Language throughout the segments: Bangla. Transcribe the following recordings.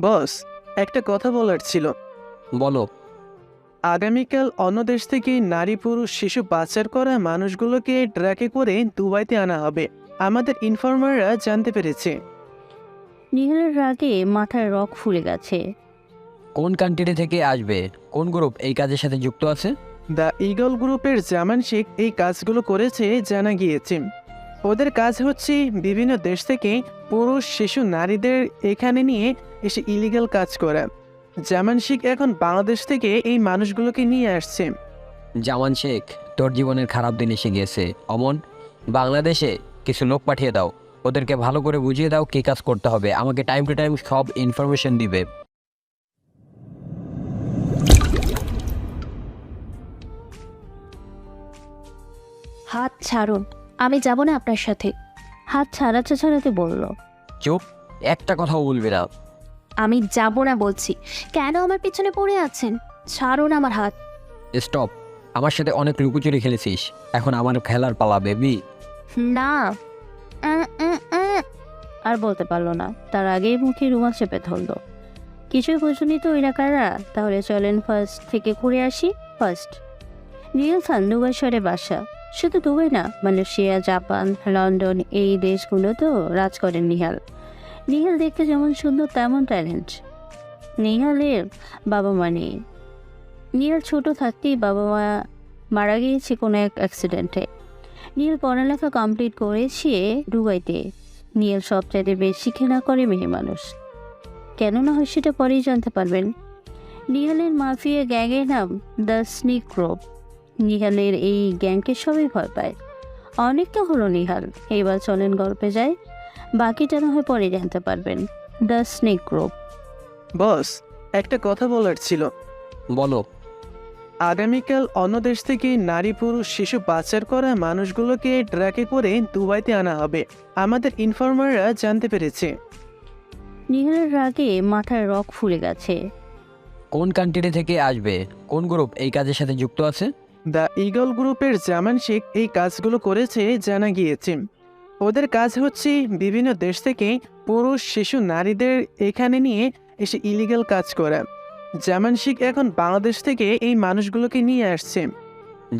বস, একটা কথা বলার ছিল। বলো। আগামীকাল অন্য দেশ থেকে নারী পুরুষ শিশু পাচার করা মানুষগুলোকে ট্রাকে করে দুবাইতে আনা হবে। আমাদের ইনফরমাররা জানতে পেরেছে। নিহারের রাগে মাথায় রক ফুলে গেছে। কোন কান্ট্রি থেকে আসবে? কোন গ্রুপ এই কাজের সাথে যুক্ত আছে? দ্য ইগল গ্রুপের জামান শেখ এই কাজগুলো করেছে জানা গিয়েছে। ওদের কাজ হচ্ছে বিভিন্ন দেশ থেকে পুরুষ শিশু নারীদের এখানে নিয়ে এসে ইলিগাল কাজ করা। জামান শেখ এখন বাংলাদেশ থেকে এই মানুষগুলোকে নিয়ে আসছে। জামান শেখ, তোর জীবনের খারাপ দিন এসে গিয়েছে। অমন, বাংলাদেশে কিছু লোক পাঠিয়ে দাও, ওদেরকে ভালো করে বুঝিয়ে দাও কী কাজ করতে হবে। আমাকে টাইম টু টাইম সব ইনফরমেশন দিবে। হাত ছাড়ুন, আমি যাব না আপনার সাথে। হাত ছাড়াতে ছাড়াতে বলল। চুপ, একটা কথাও বলবি না। আমি যাব না বলছি। কেন আমার পিছনে পড়ে আছেন? ছাড়ুন আমার হাত। স্টপ। আমার সাথে অনেক লুকোচুরি খেলেছিস, এখন আমার খেলার পালা বেবি। না। আর বলতে পারলো না, তার আগেই মুখে রুমাল চেপে ধরল। কিছুই বুঝুনি তো এরা কারা? তাহলে চলেন ফার্স্ট থেকে ঘুরে আসি। ফার্স্ট, রিয়েল খান দুবাই শহরে বাসা। শুধু দুবাই না, মালয়েশিয়া, জাপান, লন্ডন এই দেশগুলোতেও রাজ করেন নিহাল। নিহাল দেখতে যেমন সুন্দর তেমন ট্যালেন্ট। নিহালের বাবা মা নেই। নিহাল ছোট থাকতেই বাবা মা মারা গিয়েছে কোনো এক অ্যাক্সিডেন্টে। নিহাল পড়ালেখা কমপ্লিট করেছে দুবাইতে। নিহাল সবচাইতে বেশি ঘৃণা করে মেয়ে মানুষ। কেন না হয় সেটা পরেই জানতে পারবেন। নিহালের মাফিয়া গ্যাংয়ের নাম দ্য স্নেক গ্রুপ। নিহালের এই গ্যাংকে সবাই ভয় পায়। অনেকটা হলো নিহাল, এবার চলেন গল্পে যাই। বাকিটা না হয় পরে জানতে পারবেন। The snake group. বস, একটা কথা বলার ছিল। বলো। আগামীকাল অন্য দেশ থেকে নারী পুরুষ শিশু পাচার করা মানুষগুলোকে ট্রাকে করে দুবাইতে আনা হবে। আমাদের ইনফরমাররা জানতে পেরেছে। নিহালের রাগে মাথায় রক ফুলে গেছে। কোন কান্ট্রি থেকে আসবে? কোন গ্রুপ এই কাজের সাথে যুক্ত আছে? দ্য ইগল গ্রুপের জামান শেখ এই কাজগুলো করেছে জানা গিয়েছে। ওদের কাজ হচ্ছে বিভিন্ন দেশ থেকে পুরুষ শিশু নারীদের এখানে নিয়ে এসে ইলিগাল কাজ করা। জামান শেখ এখন বাংলাদেশ থেকে এই মানুষগুলোকে নিয়ে আসছে।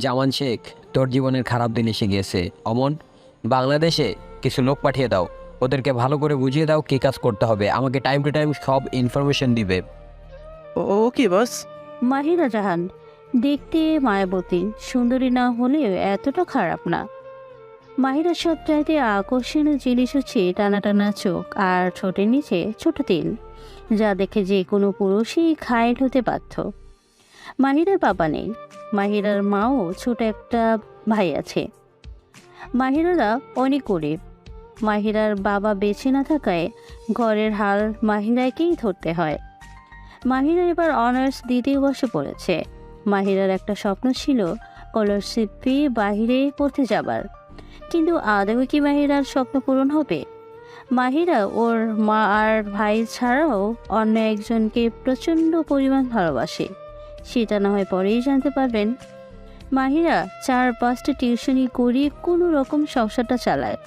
জামান শেখ, তোর জীবনের খারাপ দিন এসে গিয়েছে। অমন, বাংলাদেশে কিছু লোক পাঠিয়ে দাও, ওদেরকে ভালো করে বুঝিয়ে দাও কী কাজ করতে হবে। আমাকে টাইম টু টাইম সব ইনফরমেশন দিবে। ওকে বস। মাহিরা জাহান দেখতে মায়াবতী, সুন্দরী না হলেও এতটা খারাপ না। মাহিরার সবচাইতে আকর্ষণীয় জিনিস হচ্ছে টানা টানা চোখ আর ঠোঁটের নিচে ছোট তিল, যা দেখে যে কোনো পুরুষই ঘায়েল হতে বাধ্য। মাহিরার বাবা নেই। মাহিরার মাও ছোট একটা ভাই আছে। মাহিরারা অনেক গরিব। মাহিরার বাবা বেঁচে না থাকায় ঘরের হাল মাহিরাকেই ধরতে হয়। মাহিরা এবার অনার্স দ্বিতীয় বর্ষে পড়েছে। মাহিরার একটা স্বপ্ন ছিল স্কলারশিপ পেয়ে বাহিরে পড়তে যাবার, কিন্তু আদৌ কি মাহিরার স্বপ্ন পূরণ হবে? মাহিরা ওর মা আর ভাই ছাড়াও অন্য একজনকে প্রচণ্ড পরিমাণ ভালোবাসে। সেটা না হয় পরেই জানতে পারবেন। মাহিরা 4-5টা টিউশনি করিয়ে কোনো রকম সংসারটা চালায়।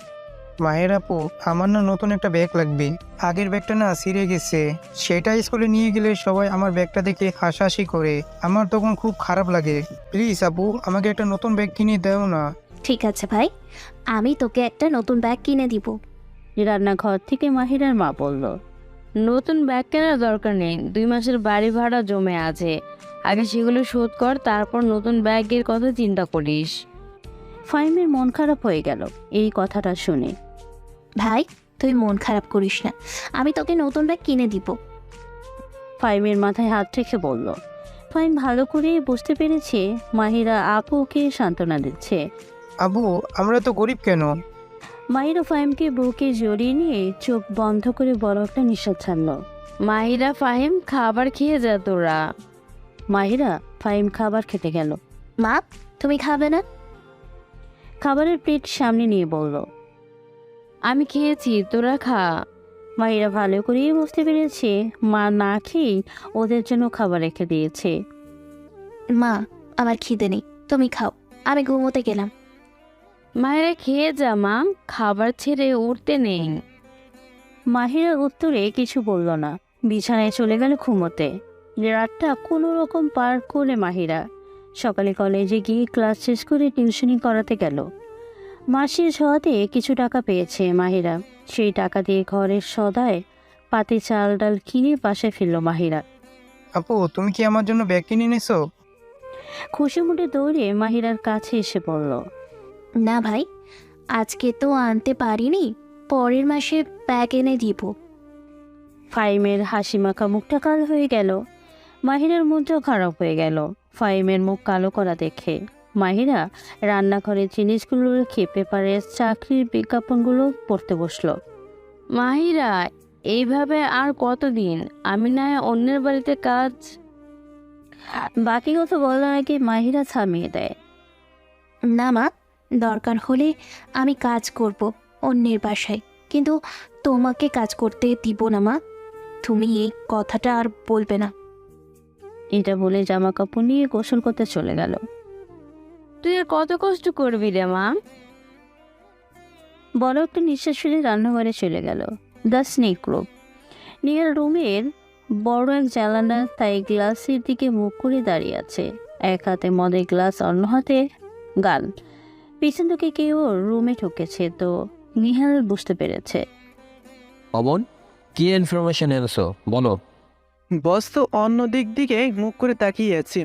মায়ের আপু, আমার না নতুন একটা ব্যাগ লাগবে। আগের ব্যাগটা না ছিঁড়ে গেছে। সেটা স্কুলে নিয়ে গেলে সবাই আমার ব্যাগটা দেখে হাসাহাসি করে। আমার তখন খুব খারাপ লাগে। প্লিজ আপু, আমাকে একটা নতুন ব্যাগ কিনে দাও না। ঠিক আছে ভাই, আমি তোকে একটা নতুন ব্যাগ কিনে দিব। রান্নাঘর থেকে মাহিরার মা বলল, নতুন ব্যাগ কেনার দরকার নেই, 2 মাসের বাড়ি ভাড়া জমে আছে, আগে সেগুলো শোধ কর, তারপর নতুন ব্যাগের কথা চিন্তা করিস। ফাহিমের মন খারাপ হয়ে গেল এই কথাটা শুনে। ভাই, তুই মন খারাপ করিস না, আমি তোকে নতুন ব্যাগ কিনে দিব। ফাহিমের মাথায় হাত রেখে বলল। ফাহিম ভালো করে বুঝতে পেরেছে মাহিরা আপুকে সান্ত্বনা দিচ্ছে। আবু, আমরা তো গরিব কেন? মাহিরা ফাহিমকে বুকে জড়িয়ে নিয়ে চোখ বন্ধ করে বড় একটা নিঃশ্বাস ছাড়ল। মাহিরা, ফাহিম, খাবার খেয়ে যা তোরা। মাহিরা ফাহিম খাবার খেতে গেল। মা, তুমি খাবে না? খাবারের প্লেট সামনে নিয়ে বলল, আমি খেয়েছি, তোরা খা। মাহিরা ভালো করেই বুঝতে পেরেছে মা না খেয়েই ওদের জন্য খাবার রেখে দিয়েছে। মা, আমার খিদে নেই, তুমি খাও, আমি ঘুমোতে গেলাম। মাহিরা খেয়ে যা মা, খাবার ছেড়ে উঠতে নেই। মাহিরা উত্তরে কিছু বলল না। বিছানায় চলে গেল ঘুমোতে। রাতটা কোনো রকম পার করে মাহিরা সকালে কলেজে গিয়ে ক্লাস শেষ করে টিউশনি করাতে গেল। মাসের হওয়াতে কিছু টাকা পেয়েছে মাহিরা। সেই টাকা দিয়ে ঘরের সদায় পাতে চাল ডাল কিনে বাসায় ফিরল মাহিরা। আপু, তুমি কি আমার জন্য ব্যাগ কিনে এনেছো? খুশি মুটে দৌড়ে মাহিরার কাছে এসে পড়ল। না ভাই, আজকে তো আনতে পারিনি, পরের মাসে ব্যাগ এনে দিব। ফাইমের হাসি মাখা মুখটা কালো হয়ে গেল। মাহিরার মনটাও খারাপ হয়ে গেল ফাইমের মুখ কালো করা দেখে। মাহিরা রান্নাঘরের জিনিসগুলো রেখে পেপারের চাকরির বিজ্ঞাপনগুলো পড়তে বসলো। মাহিরা, এইভাবে আর কতদিন? আমি না হয় অন্যের বাড়িতে কাজ। বাকি কথা বলার আগে মাহিরা থামিয়ে দেয়। না মা, দরকার হলে আমি কাজ করব অন্যের বাসায়, কিন্তু তোমাকে কাজ করতে দিব না মা। তুমি এই কথাটা আর বলবে না। এটা বলে জামা কাপড় নিয়ে গোসল করতে চলে গেল। তুই আর কত কষ্ট করবি রে মা? বড় একটা নিঃশ্বাস ফেলে রান্নাঘরে চলে গেল। The snake group. নিয়ার রুমের বড় এক জানালা, তাই গ্লাসের দিকে মুখ করে দাঁড়িয়ে আছে। এক হাতে মদের গ্লাস, অন্য হাতে গাল। পিছন থেকে কেউ রুমে ঢুকেছে তো নিহাল বুঝতে পেরেছে। অমন, কি ইনফরমেশন এনেছো বলো। বস তো অন্য দিকে মুখ করে তাকিয়ে আছি।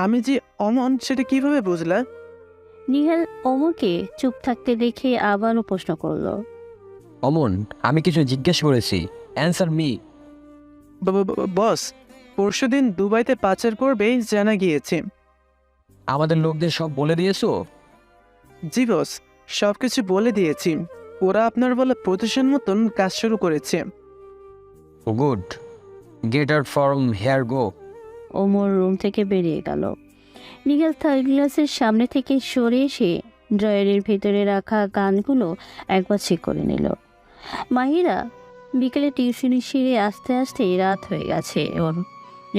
আমি যে অমন সেটা কিভাবে বুঝলা? নিহাল অমরকে চুপ থাকতে দেখে আবারও প্রশ্ন করলো। অমন, আমি কিছু জিজ্ঞেস করেছি, অ্যান্সার মি। বস, পরশুদিন দুবাইতে পাচার করবে জানা গিয়েছে। আমাদের লোকদের সব বলে দিয়েছো? জি বস, সব কিছু বলে দিয়েছি। ওরা আপনার বলা প্রতিষ্ঠান মতন কাজ শুরু করেছে। Good, get out from here go. Omar room থেকে বেরিয়ে গেল। নিহাল থার্ড গ্লাসের সামনে থেকে সরে এসে ড্রয়ারের ভেতরে রাখা গানগুলো একবার চেক করে নিল। মাহিরা বিকেলে টিউশনি সেরে আস্তে আস্তে রাত হয়ে গেছে ওর।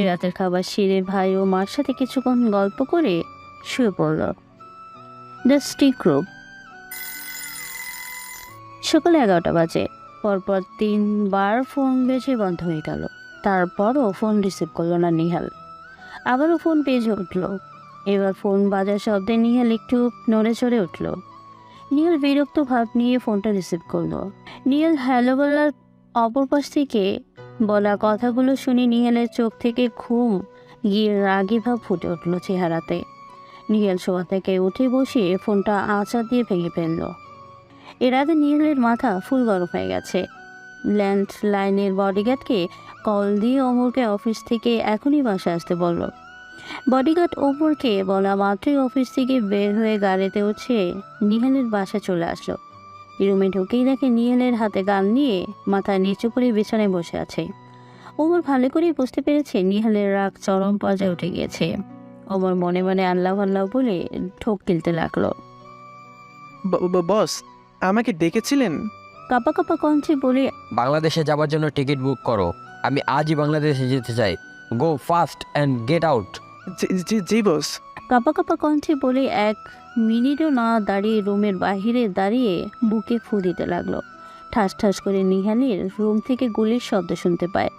রাতের খাবার সেরে ভাই ও মার সাথে কিছুক্ষণ গল্প করে শুয়ে পড়ল। The stick group. সকাল 11টা বাজে। পরপর 3বার ফোন বেজে বন্ধ হয়ে গেল। তারপরও ফোন রিসিভ করলো না নিহাল। আবারও ফোন বেজে উঠল। এবার ফোন বাজার শব্দে নিহাল একটু নড়ে চড়ে উঠল। নিহাল বিরক্ত ভাব নিয়ে ফোনটা রিসিভ করলো। নিহাল হ্যালো বলার অপর পাশ থেকে বলা কথাগুলো শুনে নিহালের চোখ থেকে ঘুম গিয়ে রাগী ভাব ফুটে উঠল চেহারাতে। নিহাল শোয়া থেকে উঠে বসে ফোনটা আঁচড় দিয়ে ভেঙে ফেলল। এর আগে নিহালের মাথা ফুল গরম হয়ে গেছে। ল্যান্ডলাইনের বডিগার্ডকে কল দিয়ে ওমরকে অফিস থেকে এখনই বাসায় আসতে বলল। বডিগার্ড ওমরকে বলা মাত্রই অফিস থেকে বের হয়ে গাড়িতে উঠে নিহালের বাসায় চলে আসলো। রুমে ঢুকেই দেখে নিহালের হাতে গান নিয়ে মাথায় নিচু করে বিছানায় বসে আছে। ওমর ভালো করেই বুঝতে পেরেছে নিহালের রাগ চরম পর্যায়ে উঠে গিয়েছে। ওমর মনে মনে আল্লাহ আল্লাহ বলে ঠোক গিলতে লাগলো। বস, আমাকে ডেকেছিলেন? কাপা কাপা কণ্ঠে বলে বাংলাদেশে যাওয়ার জন্য টিকিট বুক করো। আমি আজই বাংলাদেশে যেতে চাই। Go fast and get out. জি বস। কাপা কাপা কণ্ঠে বলে 1 মিনিটও না দাঁড়িয়ে রুমের বাহিরে দাঁড়িয়ে বুকে ফু দিতে লাগলো। ঠাস ঠাস করে নিহালের রুম থেকে গুলির শব্দ শুনতে পায়।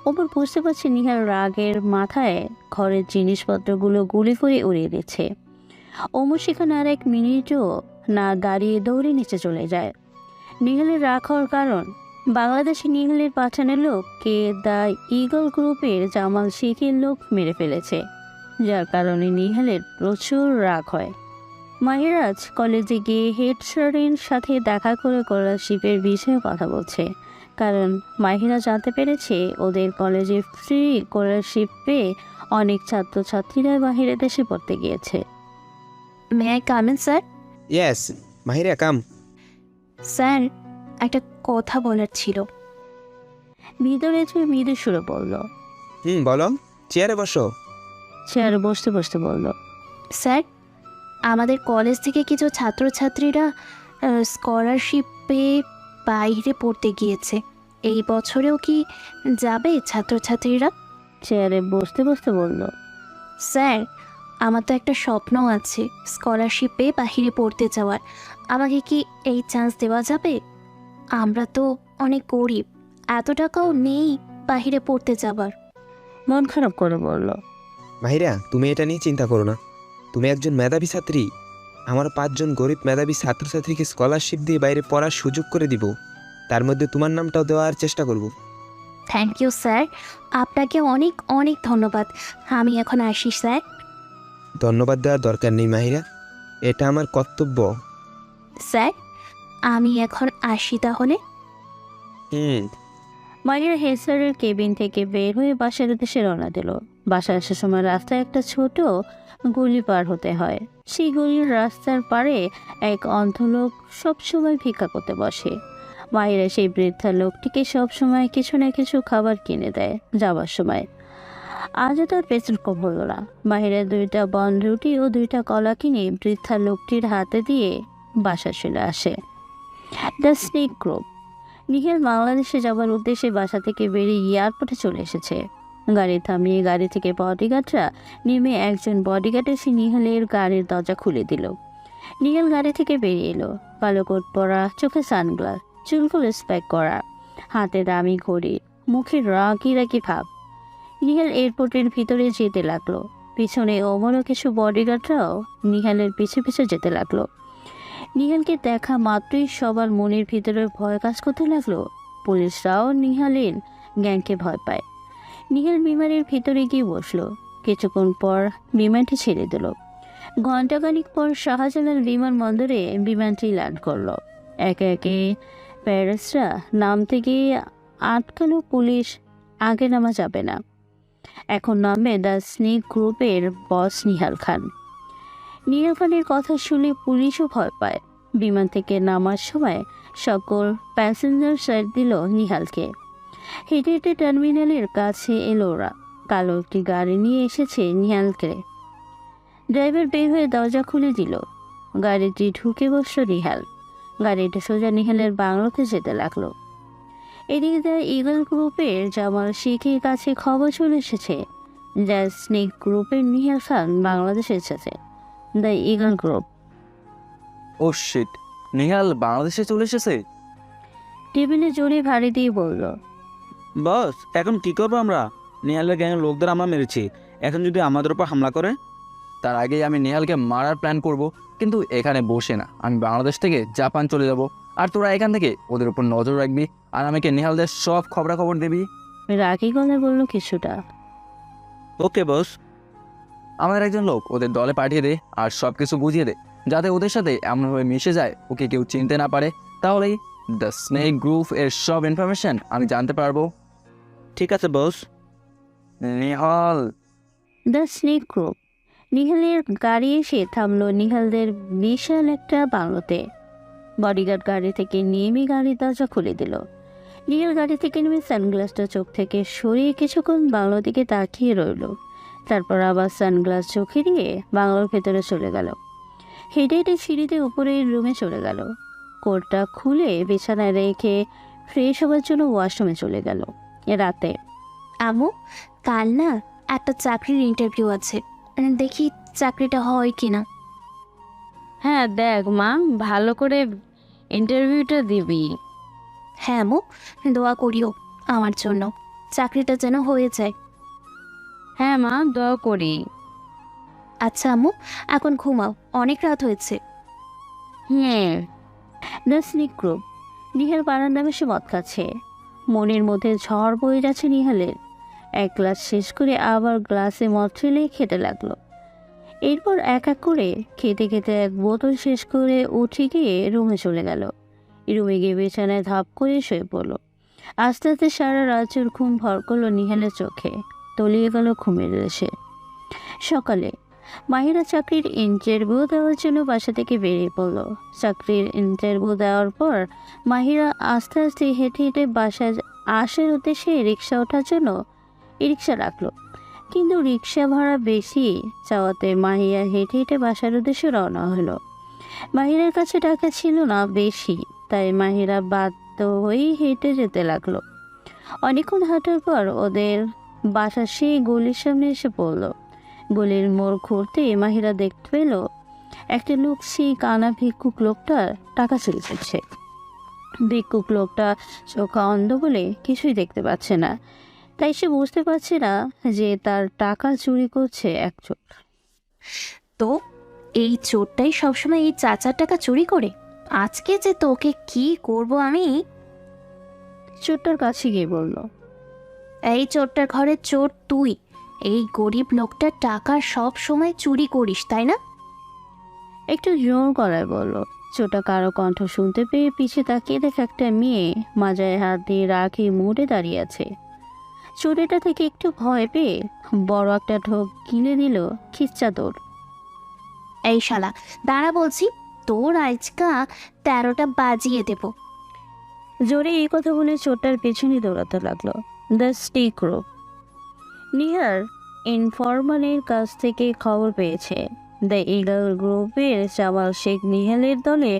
ওপর বুঝতে পারছে নিহাল রাগের মাথায় ঘরের জিনিসপত্রগুলো গুলি করে উড়িয়ে দিচ্ছে। ওমর সেখানে আর 1 মিনিটও না দাঁড়িয়ে দৌড়ে নিচে চলে যায়। নিহালের রাগ হওয়ার কারণ, বাংলাদেশে নিহালের পাঠানো লোককে দ্য ইগল গ্রুপের জামাল শেখের লোক মেরে ফেলেছে, যার কারণে নিহালের প্রচুর রাগ হয়। মাহিরাজ কলেজে গিয়ে হেড স্যারের সাথে দেখা করে স্কলারশিপের বিষয়ে কথা বলছে, কারণ মাহিরা জানতে পেরেছে ওদের কলেজে ফ্রি স্কলারশিপ পেয়ে অনেক ছাত্রছাত্রীরা বাইরে দেশে পড়তে গিয়েছে। May I come in sir? Yes, Mahira come. Sir, একটা কথা বলার ছিল। ভিতরে যে মৃদু সুরে বলল। বলো, চেয়ারে বসো। চেয়ারে বসতে বসতে বলল, স্যার, আমাদের কলেজ থেকে কিছু ছাত্রছাত্রীরা স্কলারশিপ পেয়ে বাইরে পড়তে গিয়েছে। এই বছরেও কি যাবে ছাত্রছাত্রীরা? চেয়ারে বসতে বসতে বলল, স্যার, আমার তো একটা স্বপ্ন আছে স্কলারশিপ পেয়ে বাহিরে পড়তে যাওয়ার। আমাকে কি এই চান্স দেওয়া যাবে? আমরা তো অনেক গরিব, এত টাকাও নেই বাইরে পড়তে যাবার। মন খারাপ করে বলল। মাহিরা, তুমি এটা নিয়ে চিন্তা করো না। তুমি একজন মেধাবী ছাত্রী। আমার 5জন গরিব মেধাবী ছাত্রছাত্রীকে স্কলারশিপ দিয়ে বাইরে পড়ার সুযোগ করে দিব। তার মধ্যে তোমার নামটাও দেওয়ার চেষ্টা করব। থ্যাংক ইউ স্যার, আপনাকে অনেক অনেক ধন্যবাদ। আমি এখন আসি স্যার। ধন্যবাদ দেওয়ার দরকার নেই মাহিরা, এটা আমার কর্তব্য। স্যার, আমি এখন আসি তাহলে। মাহিরা হেসারের কেবিন থেকে বের হয়ে বাসার উদ্দেশ্যে রওনা দিল। বাসায় আসার সময় রাস্তায় একটা ছোট গলি পার হতে হয়। সেই গলির রাস্তার পাড়ে এক অন্ধ লোক সবসময় ভিক্ষা করতে বসে। মাহিরা সেই বৃদ্ধা লোকটিকে সবসময় কিছু না কিছু খাবার কিনে দেয় যাবার সময়। আজও তার পেছন কম হলো না। মাহিরা 2টা বনরুটি ও 2টা কলা কিনে বৃদ্ধা লোকটির হাতে দিয়ে বাসা চলে আসে। The snake group. নিখিল বাংলাদেশে যাওয়ার উদ্দেশ্যে বাসা থেকে বেরিয়ে এয়ারপোর্টে চলে এসেছে। গাড়ি থামিয়ে গাড়ি থেকে বডিগার্ডরা নেমে একজন বডিগার্ড এসে নিহালের গাড়ির দরজা খুলে দিল। নিহাল গাড়ি থেকে বেরিয়ে এলো। কালো কোট পরা, চোখে সানগ্লাস, চুলগুলো স্প্যাক করা, হাতে দামি ঘড়ি, মুখে রাগি রাগি ভাব। নিহাল এয়ারপোর্টের ভিতরে যেতে লাগলো। পিছনে ওমরও কিছু বডিগার্ডরাও নিহালের পিছু পিছু যেতে লাগলো। নিহালকে দেখা মাত্রই সবার মনের ভিতরে ভয় কাজ করতে লাগলো। পুলিশরাও নিহালের গ্যাংকে ভয় পায়। নিহাল বিমানের ভিতরে গিয়ে বসলো। কিছুক্ষণ পর বিমানটি ছেড়ে দিল। ঘণ্টাখানিক পর শাহজালাল বিমানবন্দরে বিমানটি ল্যান্ড করলো। একে একে প্যারেসরা নামতে গিয়ে আটকালো পুলিশ। আগে নামা যাবে না। এখন নামবে দ্য স্নেক গ্রুপের বস নিহাল খান। নিহাল খানের কথা শুনে পুলিশও ভয় পায়। বিমান থেকে নামার সময় সকল প্যাসেঞ্জার সাইড দিল নিহালকে। হেঁটে হেঁটে টার্মিনালের কাছে এলো ওরা। কালো একটি গাড়ি নিয়ে এসেছে নিহালকে। ড্রাইভার বের হয়ে দরজা খুলে দিল। গাড়িটি ঢুকে বসল নিহাল। গাড়িটা সোজা নিহালের বাংলোতে যেতে লাগলো। এদিকে দ্য ইগল গ্রুপের জামাল শেখের কাছে খবর চলে এসেছে দ্য স্নেক গ্রুপের নিহাল খান বাংলাদেশে এসেছে। The eagle group. Oh shit, Nihal বাংলাদেশে চলে এসেছে। টেবিলে জোরে ভারী দিয়ে বলল। বস, এখন কি করবো আমরা? নিহালের গ্যাংয়ের লোকদের আমরা মেরেছি, এখন যদি আমাদের উপর হামলা করে? তার আগেই আমি নিহালকে মারার প্ল্যান করব, কিন্তু এখানে বসে না। আমি বাংলাদেশ থেকে জাপান চলে যাব, আর তোরা এখান থেকে ওদের উপর নজর রাখবি, আর আমাকে নিহালদের সব খবরাখবর দিবি। রাগী গলায় বলল কিছুটা। ওকে বস। আমাদের একজন লোক ওদের দলে পাঠিয়ে দে আর সব কিছু বুঝিয়ে দে, যাতে ওদের সাথে এমনভাবে মিশে যায় ওকে কেউ চিনতে না পারে। তাহলেই দ্য স্নেক গ্রুপ এর সব ইনফরমেশন আমি জানতে পারবো। ঠিক আছে boss. Nihal. The snake group. নিহালের গাড়ি এসে থামলো নিহালদের বিশাল একটা বাংলোতে। বডিগার্ড গাড়ি থেকে নেমে গাড়ির দরজা খুলে দিল। নিহাল গাড়ি থেকে নেমে সানগ্লাসটা চোখ থেকে সরিয়ে কিছুক্ষণ বাংলোর দিকে তাকিয়ে রইল। তারপর আবার সানগ্লাস চোখে দিয়ে বাংলোর ভেতরে চলে গেল। হেঁটে হেঁটে সিঁড়িতে উপরের রুমে চলে গেল। কোটটা খুলে বিছানায় রেখে ফ্রেশ হওয়ার জন্য ওয়াশরুমে চলে গেল। রাতে। আম্মু, কাল না একটা চাকরির ইন্টারভিউ আছে, দেখি চাকরিটা হয় কিনা। হ্যাঁ দেখ মা, ভালো করে ইন্টারভিউটা দিবি। হ্যাঁ আম্মু, দোয়া করিও আমার জন্য, চাকরিটা যেন হয়ে যায়। হ্যাঁ মা, দোয়া করি। আচ্ছা আম্মু, এখন ঘুমাও, অনেক রাত হয়েছে। হ্যাঁ। The snake group. নিহাল বারান্দা বসে মদ খাচ্ছে। মনের মধ্যে ঝড় বয়ে যাচ্ছে নিহালের। এক গ্লাস শেষ করে আবার গ্লাসে মদ ঠেলে খেতে লাগলো। এরপর এক এক করে খেতে খেতে এক বোতল শেষ করে উঠে গিয়ে রুমে চলে গেল। রুমে গিয়ে বিছানায় ধাপ করে শুয়ে পড়ল। আস্তে আস্তে সারা রাতের ঘুম ভর করলো নিহালের চোখে। তলিয়ে গেল ঘুমের দেশে। সকালে মাহিরা চাকরির ইন্টারভিউ দেওয়ার জন্য বাসা থেকে বেরিয়ে পড়ল। চাকরির ইন্টারভিউ দেওয়ার পর মাহিরা আস্তে আস্তে হেঁটে হেঁটে বাসায় আসার উদ্দেশ্যে রিক্সা ওঠার জন্য রিক্সা রাখলো। কিন্তু রিক্সা ভাড়া বেশি চাওয়াতে মাহিরা হেঁটে হেঁটে বাসার উদ্দেশ্যে রওনা হলো। মাহিরার কাছে টাকা ছিল না বেশি, তাই মাহিরা বাধ্য হয়েই হেঁটে যেতে লাগলো। অনেকক্ষণ হাঁটার পর ওদের বাসা সেই গলির সামনে এসে পড়লো। গলির মোড় ঘুরতে মাহিরা দেখতে পেল একটা লোক সেই কানা ভিক্ষুক লোকটার টাকা চুরি করছে। ভিক্ষুক লোকটা চোখা অন্ধ বলে কিছুই দেখতে পাচ্ছে না। তাই সে বুঝতে পারছে না যে তার টাকা চুরি করছে এক চোর। তো এই চোরটাই সবসময় এই চাচার টাকা চুরি করে। আজকে যে তোকে কি করব আমি। চোরটার কাছে গিয়ে বলল, এই চোরটার ঘরের চোর তুই। এই গরিব লোকটার টাকা সব সময় চুরি করিস তাই না? একটু জোর গলায় বলল। চোরটা কারো কণ্ঠ শুনতে পেয়ে পিছে তাকিয়ে দেখে একটা মেয়ে মাজায় হাত দিয়ে রাগে মুড়ে দাঁড়িয়ে আছে। চোরেটা থেকে একটু ভয় পেয়ে বড় একটা ঢোক গিলে দিল খিচ্চা দৌড়। এই শালা দাঁড়া বলছি, তোর আজকা 13টা বাজিয়ে দেব। জোরে এই কথা বলে চোরটার পেছনে দৌড়াতে লাগলো। দ্য স্টিক গ্রুপ নিহার ইনফরমালের কাছ থেকে খবর পেয়েছে দ্য ইগল গ্রুপের জামাল শেখ নিহালের দলে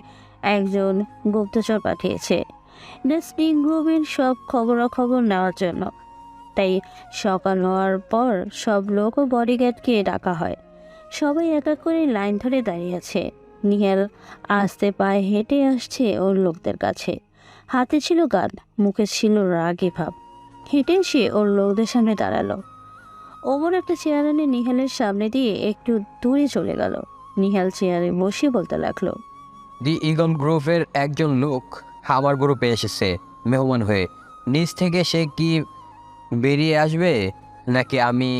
একজন গুপ্তচর পাঠিয়েছে দ্য স্টিক গ্রুপের সব খবরাখবর নেওয়ার জন্য। তাই সকাল হওয়ার পর সব লোক ও বডিগার্ডকে ডাকা হয়। সবাই এক এক করে লাইন ধরে দাঁড়িয়ে আছে। নিহাল আস্তে পায়ে হেঁটে আসছে ওর লোকদের কাছে। হাতে ছিল গান, মুখে ছিল রাগী ভাব। হেঁটে এসে ওর লোকদের সামনে দাঁড়ালো। ওমর একটা চেয়ার এনে নিহালের সামনে দিয়ে একটু দূরে চলে গেল। নিহাল চেয়ারে বসে বলতে লাগলো, দি ইগল গ্রুপের একজন লোক আমার গ্রুপে এসেছে মেহমান হয়ে। নিচ থেকে সে কি বেরিয়ে আসবে নাকি আমি?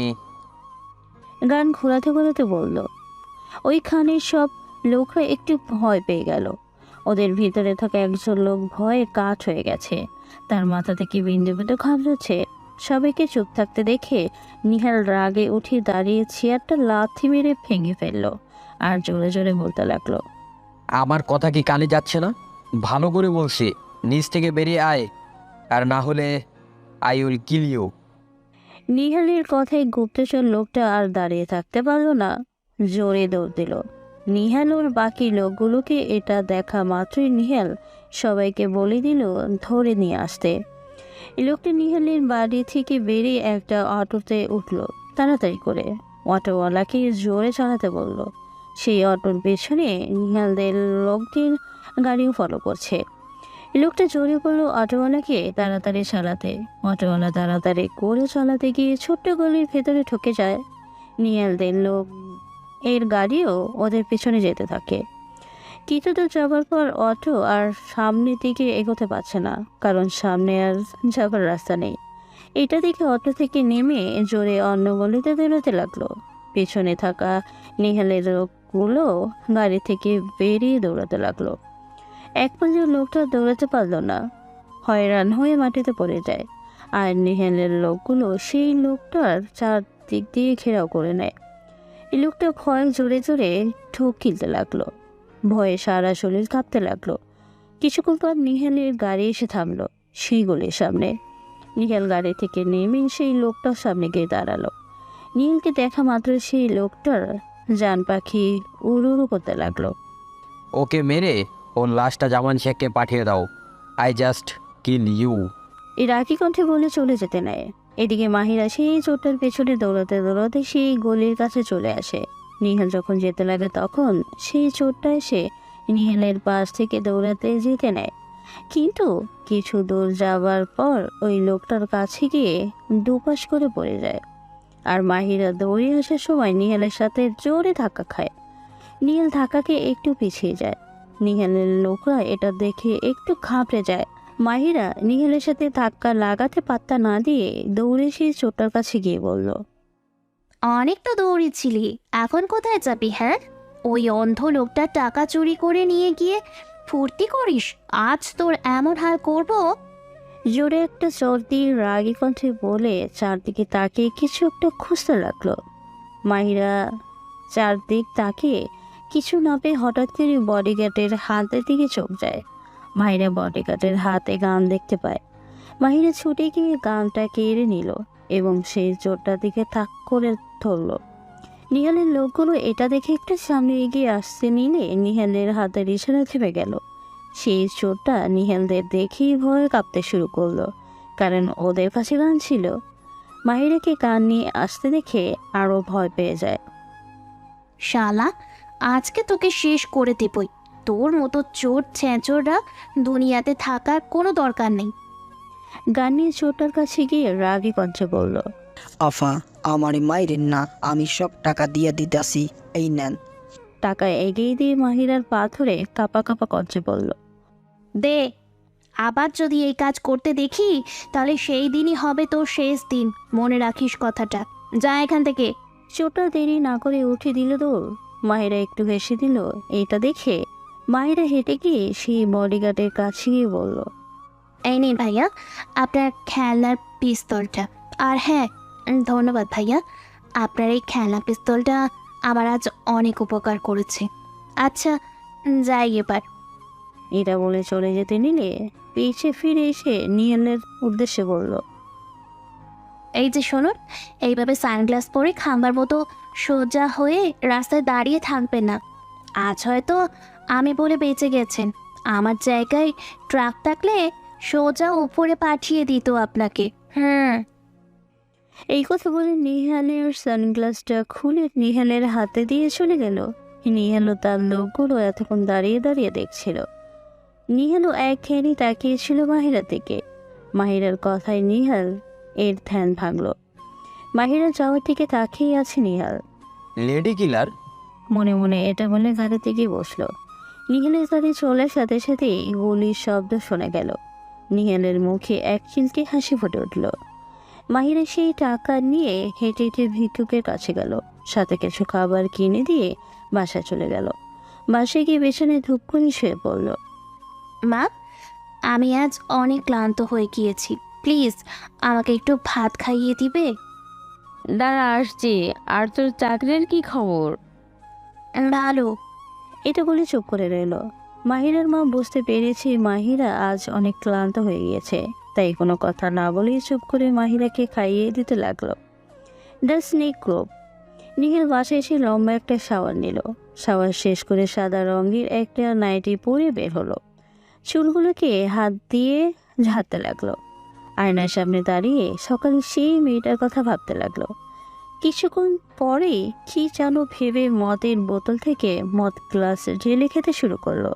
গান ঘোরাতে ঘোরাতে বলল। ওইখানে সব লোকরা একটু ভয় পেয়ে গেল। ওদের ভিতরে থাকা একজন লোক ভয়ে কাঠ হয়ে গেছে, তার মাথা থেকে বিন্দু বিন্দু ঘামড়াচ্ছে। সবাইকে চুপ থাকতে দেখে নিহাল রাগে উঠে দাঁড়িয়ে চেয়ারটা লাথি মেরে ভেঙে ফেললো আর জোরে জোরে বলতে লাগলো, আমার কথা কি কানে যাচ্ছে না? ভালো করে বলছি, নিচ থেকে বেরিয়ে আয়, আর না হলে আই উইল কিল ইউ। নিহালের কথায় গুপ্তচর লোকটা আর দাঁড়িয়ে থাকতে পারলো না, জোরে দৌড় দিল। নিহাল ওর বাকি লোকগুলোকে এটা দেখা মাত্রই নিহাল সবাইকে বলে দিল ধরে নিয়ে আসতে। লোকটা নিহালের বাড়ি থেকে বেরিয়ে একটা অটোতে উঠলো তাড়াতাড়ি করে। অটোওয়ালাকে জোরে চালাতে বলল। সেই অটোর পেছনে নিহালদের লোকদের গাড়িও ফলো করছে। লোকটা জোরে বলল অটোওয়ালাকে তাড়াতাড়ি চালাতে। অটোওয়ালা তাড়াতাড়ি করে চালাতে গিয়ে ছোট্ট গলির ভেতরে ঢুকে যায়। নিহালদের লোক এর গাড়িও ওদের পেছনে যেতে থাকে। কিছু দূর যাবার পর অটো আর সামনের দিকে এগোতে পারছে না, কারণ সামনে আর যাবার রাস্তা নেই। এটা দেখে অটো থেকে নেমে জোরে অন্য গলিতে দৌড়াতে লাগলো। পেছনে থাকা নিহালের লোকগুলো গাড়ি থেকে বেরিয়ে দৌড়াতে লাগলো। এক পর্যায়ে লোকটা দৌড়াতে পারলো না, হয়রান হয়ে মাটিতে পড়ে যায়। আর নিহালের লোকগুলো সেই লোকটার চারদিক দিয়ে ঘেরাও করে নেয়। এই লোকটা ভয় জোরে জোরে ঠোক গিলতে লাগলো। ভয়ে সারা শরীর কাঁপতে লাগলো। কিছুক্ষণ পর নিহালের গাড়ি এসে থামলো সেই গলির সামনে। নিহাল গাড়ি থেকে নেমে সেই লোকটার সামনে গিয়ে দাঁড়ালো। নীলকে দেখা মাত্র সেই লোকটার জান পাখি উড়ু উড়ু করতে লাগলো। ওকে মেরে ওর লাশটা জামান শেখকে পাঠিয়ে দাও। I just kill you. এই রাগি কণ্ঠে বলে চলে যেতে নেয়। এদিকে মাহিরা সেই চোরটার পেছনে দৌড়াতে দৌড়াতে সেই গলির কাছে চলে আসে। নিহাল যখন যেতে লাগে তখন সেই চোরটা এসে নিহালের পাশ থেকে দৌড়াতে যেতে নেয়, কিন্তু কিছু দূর যাবার পর ওই লোকটার কাছে গিয়ে দুপাশ করে পড়ে যায়। আর মাহিরা দৌড়ে আসার সময় নিহালের সাথে জোরে ধাক্কা খায়। নিহাল ধাক্কাকে একটু পিছিয়ে যায়। নিহালের লোকরা এটা দেখে একটু ঘাবড়ে যায়। মাহিরা নিহালের সাথে ধাক্কা লাগাতে পাত্তা না দিয়ে দৌড়ে সেই চোরটার কাছে গিয়ে বলল, অনেক তো দৌড়েছিলি, এখন কোথায় যাবি? হ্যাঁ, ওই অন্ধ লোকটা টাকা চুরি করে নিয়ে গিয়ে ফুর্তি করিস? আজ তোর এমন হাল করব। জোরে একটা সর্দি রাগী কণ্ঠে বলে চারদিকে তাকিয়ে কিছু একটা খুঁজতে লাগলো। মাহিরা চারদিক তাকিয়ে কিছু না পেয়ে হঠাৎ করে বডিগার্ডের হাতের দিকে চোখ যায়। মাহিরা বডিগার্ডের হাতে গান দেখতে পায়। মাহিরা ছুটে গিয়ে গানটা কেড়ে নিল এবং সেই চোরটার দিকে তাক করে ধরল। নিহালের লোকগুলো এটা দেখে একটু সামনে এগিয়ে আসতে নিলে নিহালের হাতের ইশারা থেমে গেল। সেই চোরটা নিহালদের দেখেই ভয়ে কাঁপতে শুরু করলো, কারণ ওদের কাছে গান ছিল। মাহিরাকে গান নিয়ে আসতে দেখে আরও ভয় পেয়ে যায়। শালা, আজকে তোকে শেষ করে দেবই। তোর মতো চোর ছেঁচোররা দুনিয়াতে থাকার কোনো দরকার নেই। গান নিয়ে ছোটটার কাছে গিয়ে রাগী কণ্ঠে বলল, আফা আমারে মাইরেন না, আমি সব টাকা দিয়ে দিতেছি, এই নেন। টাকা এগিয়ে দিয়ে মাহিরার পা ধরে কাপা কাপা কণ্ঠে বলল, দে, আবার যদি এই কাজ করতে দেখি তাহলে সেই দিনই হবে তোর শেষ দিন, মনে রাখিস কথাটা। যা এখান থেকে। ছোটটা দেরি না করে উঠে দিল দৌড়। মাহিরা একটু হেসে দিল। এটা দেখে মাহিরা হেঁটে গিয়ে সেই বডিগার্ডের কাছে গিয়ে বলল, এই নিন ভাইয়া আপনার খেলনার পিস্তলটা। আর হ্যাঁ, ধন্যবাদ ভাইয়া, আপনার এই খেলনা পিস্তলটা আমার আজ অনেক উপকার করেছে। আচ্ছা, যাই এবার। এটা বলে চলে যেতে নিলে পিছে ফিরে এসে নিহালের উদ্দেশ্যে বলল, এই যে শুনুন, এইভাবে সানগ্লাস পরে খাম্বার মতো সোজা হয়ে রাস্তায় দাঁড়িয়ে থাকবেন না। আজ হয়তো আমি বলে বেঁচে গেছেন, আমার জায়গায় ট্রাক থাকলে সোজা উপরে পাঠিয়ে দিত আপনাকে। এই কথা বলে নিহালের সানগ্লাসটা খুলে নিহালের হাতে দিয়ে চলে গেল। নিহালও তার লোকগুলো এতক্ষণ দাঁড়িয়ে দাঁড়িয়ে দেখছিল। নিহালও একঘেয়েমি তাকিয়েছিল মাহিরার দিকে। মাহিরার কথায় নিহাল এর ধ্যান ভাঙল। মাহিরা যাওয়ার দিকে তাকিয়ে আছে নিহাল। Lady killer? মনে মনে এটা বলে গাড়িতে গিয়ে বসলো। নিহালের গাড়ি চলার সাথে সাথে গুলির শব্দ শোনা গেল। নিহালের মুখে এক চিলকে হাসি ফুটে উঠল। মাহিরা সেই টাকা নিয়ে হেঁটে হেঁটে ভিক্ষুকের কাছে গেল, সাথে কিছু খাবার কিনে দিয়ে বাসায় চলে গেল। বাসায় গিয়ে বিছানায় ধূপ করে শুয়ে পড়ল। মা, আমি আজ অনেক ক্লান্ত হয়ে গিয়েছি, প্লিজ আমাকে একটু ভাত খাইয়ে দিবে? দাঁড়া আসছি। আর তোর চাকরির কি খবর? ভালো। এটা বলে চুপ করে রইল। মাহিরার মা বুঝতে পেরেছে মাহিরা আজ অনেক ক্লান্ত হয়ে গিয়েছে, তাই কোনো কথা না বলেই চুপ করে মাহিরাকে খাইয়ে দিতে লাগলো। The snake group. নিখিল বাসায় এসে লম্বা একটা শাওয়ার নিল। শাওয়ার শেষ করে সাদা রঙের একটা নাইটি পরে বের হলো। চুলগুলোকে হাত দিয়ে ঝাড়তে লাগলো। আয়নার সামনে দাঁড়িয়ে সকালে সেই মেয়েটার কথা ভাবতে লাগলো। কিছুক্ষণ পরে কি যেন ভেবে মদের বোতল থেকে মদ গ্লাস ঢেলে খেতে শুরু করলো।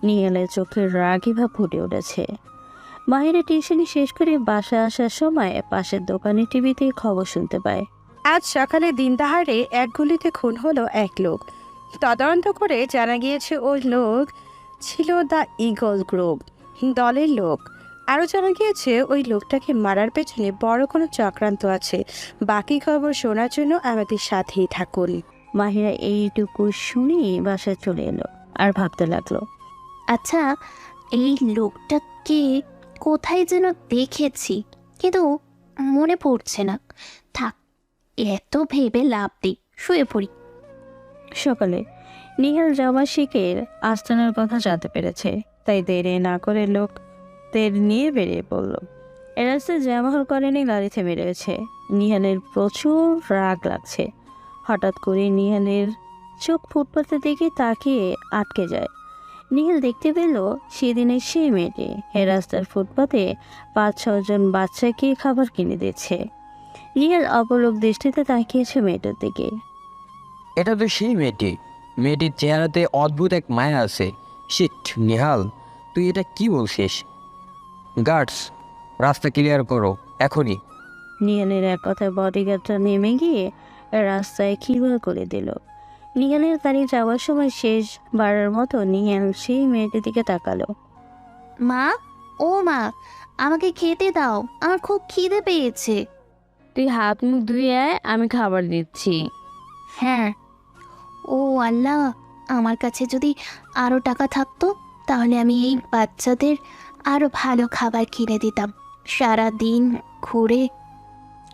নিহালের চোখের রাগী ভাব ফুটে উঠেছে। মাহিরা টিউশনি শেষ করে বাসায় আসার সময় পাশের দোকানে টিভিতে খবর শুনতে পায়। আজ সকালে দিনদাহারে এক গুলিতে খুন হলো এক লোক। তদন্ত করে জানা গিয়েছে ওই লোক ছিল দ্য ইগল গ্রুপ দলের লোক। আরও জানা গিয়েছে ওই লোকটাকে মারার পেছনে বড় কোনো চক্রান্ত আছে। বাকি খবর শোনার জন্য আমাদের সাথেই থাকুন। মাহিরা এইটুকু শুনেই বাসায় চলে এলো আর ভাবতে লাগলো, আচ্ছা, এই লোকটাকে কোথায় যেন দেখেছি, কিন্তু মনে পড়ছে না। থাক, এত ভেবে লাভ নেই, শুয়ে পড়ি। সকালে নিহাল জামা শিখের আস্তানার কথা জানতে পেরেছে, তাই দেরি না করে লোকদের নিয়ে বেরিয়ে পড়ল। এ রাস্তায় জ্যামহল করেনি, গাড়ি থেমে রয়েছে। নিহালের প্রচুর রাগ লাগছে। হঠাৎ করে নিহালের চোখ ফুটপাতের দিকে তাকিয়ে আটকে যায়। নিহাল দেখতে পেল সেদিনের সেই মেয়েটি এ রাস্তার ফুটপাতে 5-6 জন বাচ্চাকে খাবার কিনে দিচ্ছে। নিহাল অপলক দৃষ্টিতে তাকিয়েছে মেয়েটার দিকে। এটা তো সেই মেয়েটি। মেয়েটির চেহারাতে অদ্ভুত এক মায়া আছে। শিট নিহাল, তুই এটা কি বলছিস? গার্ডস, রাস্তা ক্লিয়ার করো এখনই। নিহালের এক কথায় বডিগার্ডটা নেমে গিয়ে রাস্তায় ক্লিয়ার করে দিল। নিহালের গাড়ি যাওয়ার সময় শেষবারের মতো নিহাল সেই মেয়েটির দিকে তাকালো। মা, ও মা, আমাকে খেতে দাও, আমার খুব খিদে পেয়েছে। তুই হাত মুখ ধুয়ে আয়, আমি খাবার দিচ্ছি। হ্যাঁ। ও আল্লাহ, আমার কাছে যদি আরও টাকা থাকতো তাহলে আমি এই বাচ্চাদের আরও ভালো খাবার কিনে দিতাম। সারা দিন ঘুরে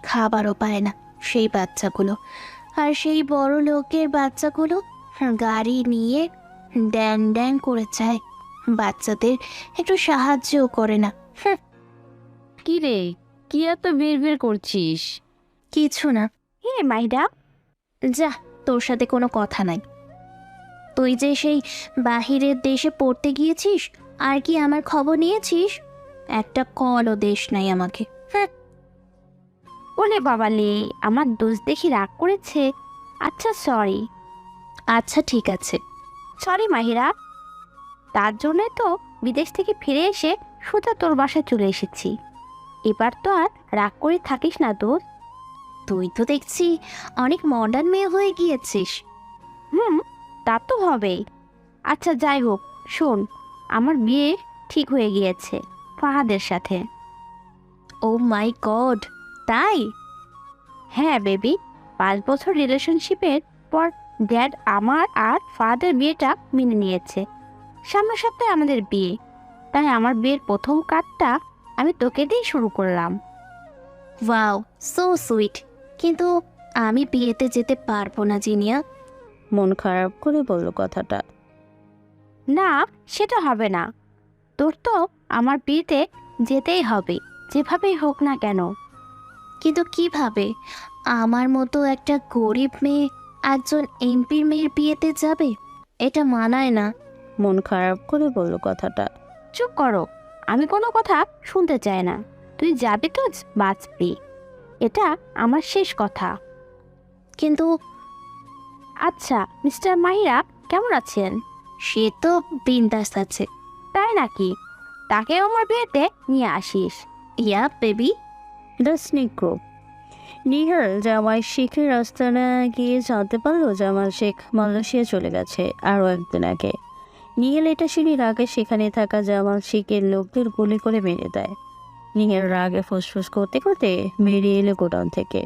খাবারও পায় না সেই বাচ্চাগুলো, আর সেই বড় লোকের বাচ্চাগুলো গাড়ি নিয়ে ড্যাং ড্যাং করে যায়, বাচ্চাদের একটু সাহায্যও করে না। কি রে, কি এত বের করছিস? কিছু না। মাইডা, যা, তোর সাথে কোনো কথা নাই। তুই যে সেই বাহিরের দেশে পড়তে গিয়েছিস, আর কি আমার খবর নিয়েছিস? একটা কলও দেশ নাই আমাকে। ওলে বাবালে, আমার দোষ দেখি রাগ করেছে। আচ্ছা সরি। আচ্ছা ঠিক আছে। সরি মাহিরা, তার জন্যই তো বিদেশ থেকে ফিরে এসে সোজা তোর বাসায় চলে এসেছি। এবার তো আর রাগ করে থাকিস না তোর। তুই তো দেখছি অনেক মডার্ন মেয়ে হয়ে গিয়েছিস। তা তো হবেই। আচ্ছা যাই হোক, শোন, আমার বিয়ে ঠিক হয়ে গিয়েছে ফাহাদের সাথে। ও মাই গড, তাই? হ্যাঁ বেবি, 5 বছর রিলেশনশিপের পর ড্যাড আমার আর ফাদার বিয়েটা মেনে নিয়েছে। সামনের সপ্তাহে আমাদের বিয়ে, তাই আমার বিয়ের প্রথম কার্ডটা আমি তোকে দিয়ে শুরু করলাম। Wow, so sweet. কিন্তু আমি বিয়েতে যেতে পারবো না জিনিয়া। মন খারাপ করে বলল কথাটা। না, সেটা হবে না। তোর তো আমার বিয়েতে যেতেই হবে, যেভাবেই হোক না কেন। কিন্তু কিভাবে? আমার মতো একটা গরিব মেয়ে একজন এমপির মেয়ের বিয়েতে যাবে? এটা মানায় না। মন খারাপ করে বলল কথাটা। চুপ করো, আমি কোনো কথা শুনতে চাই না। তুই যাবি তো বাঁচবি, এটা আমার শেষ কথা। কিন্তু আচ্ছা মিস্টার মাহিরা কেমন আছেন? সে তো বিন্দাস আছে। তাই নাকি? তাকে আমার বিয়েতে নিয়ে আসিস। Yeah baby. The snake group. Nihal জামাই শেখের রাস্তানা গিয়ে জানতে পারলো জামাল শেখ মালয়েশিয়া চলে গেছে আরও একদিন আগে। নিহাল এটা শুনির আগে সেখানে থাকা জামাল শেখের লোকদের গুলি করে মেরে দেয়। নিহাল রাগে ফুসফুস করতে করতে বেরিয়ে এলো গোডাউন থেকে।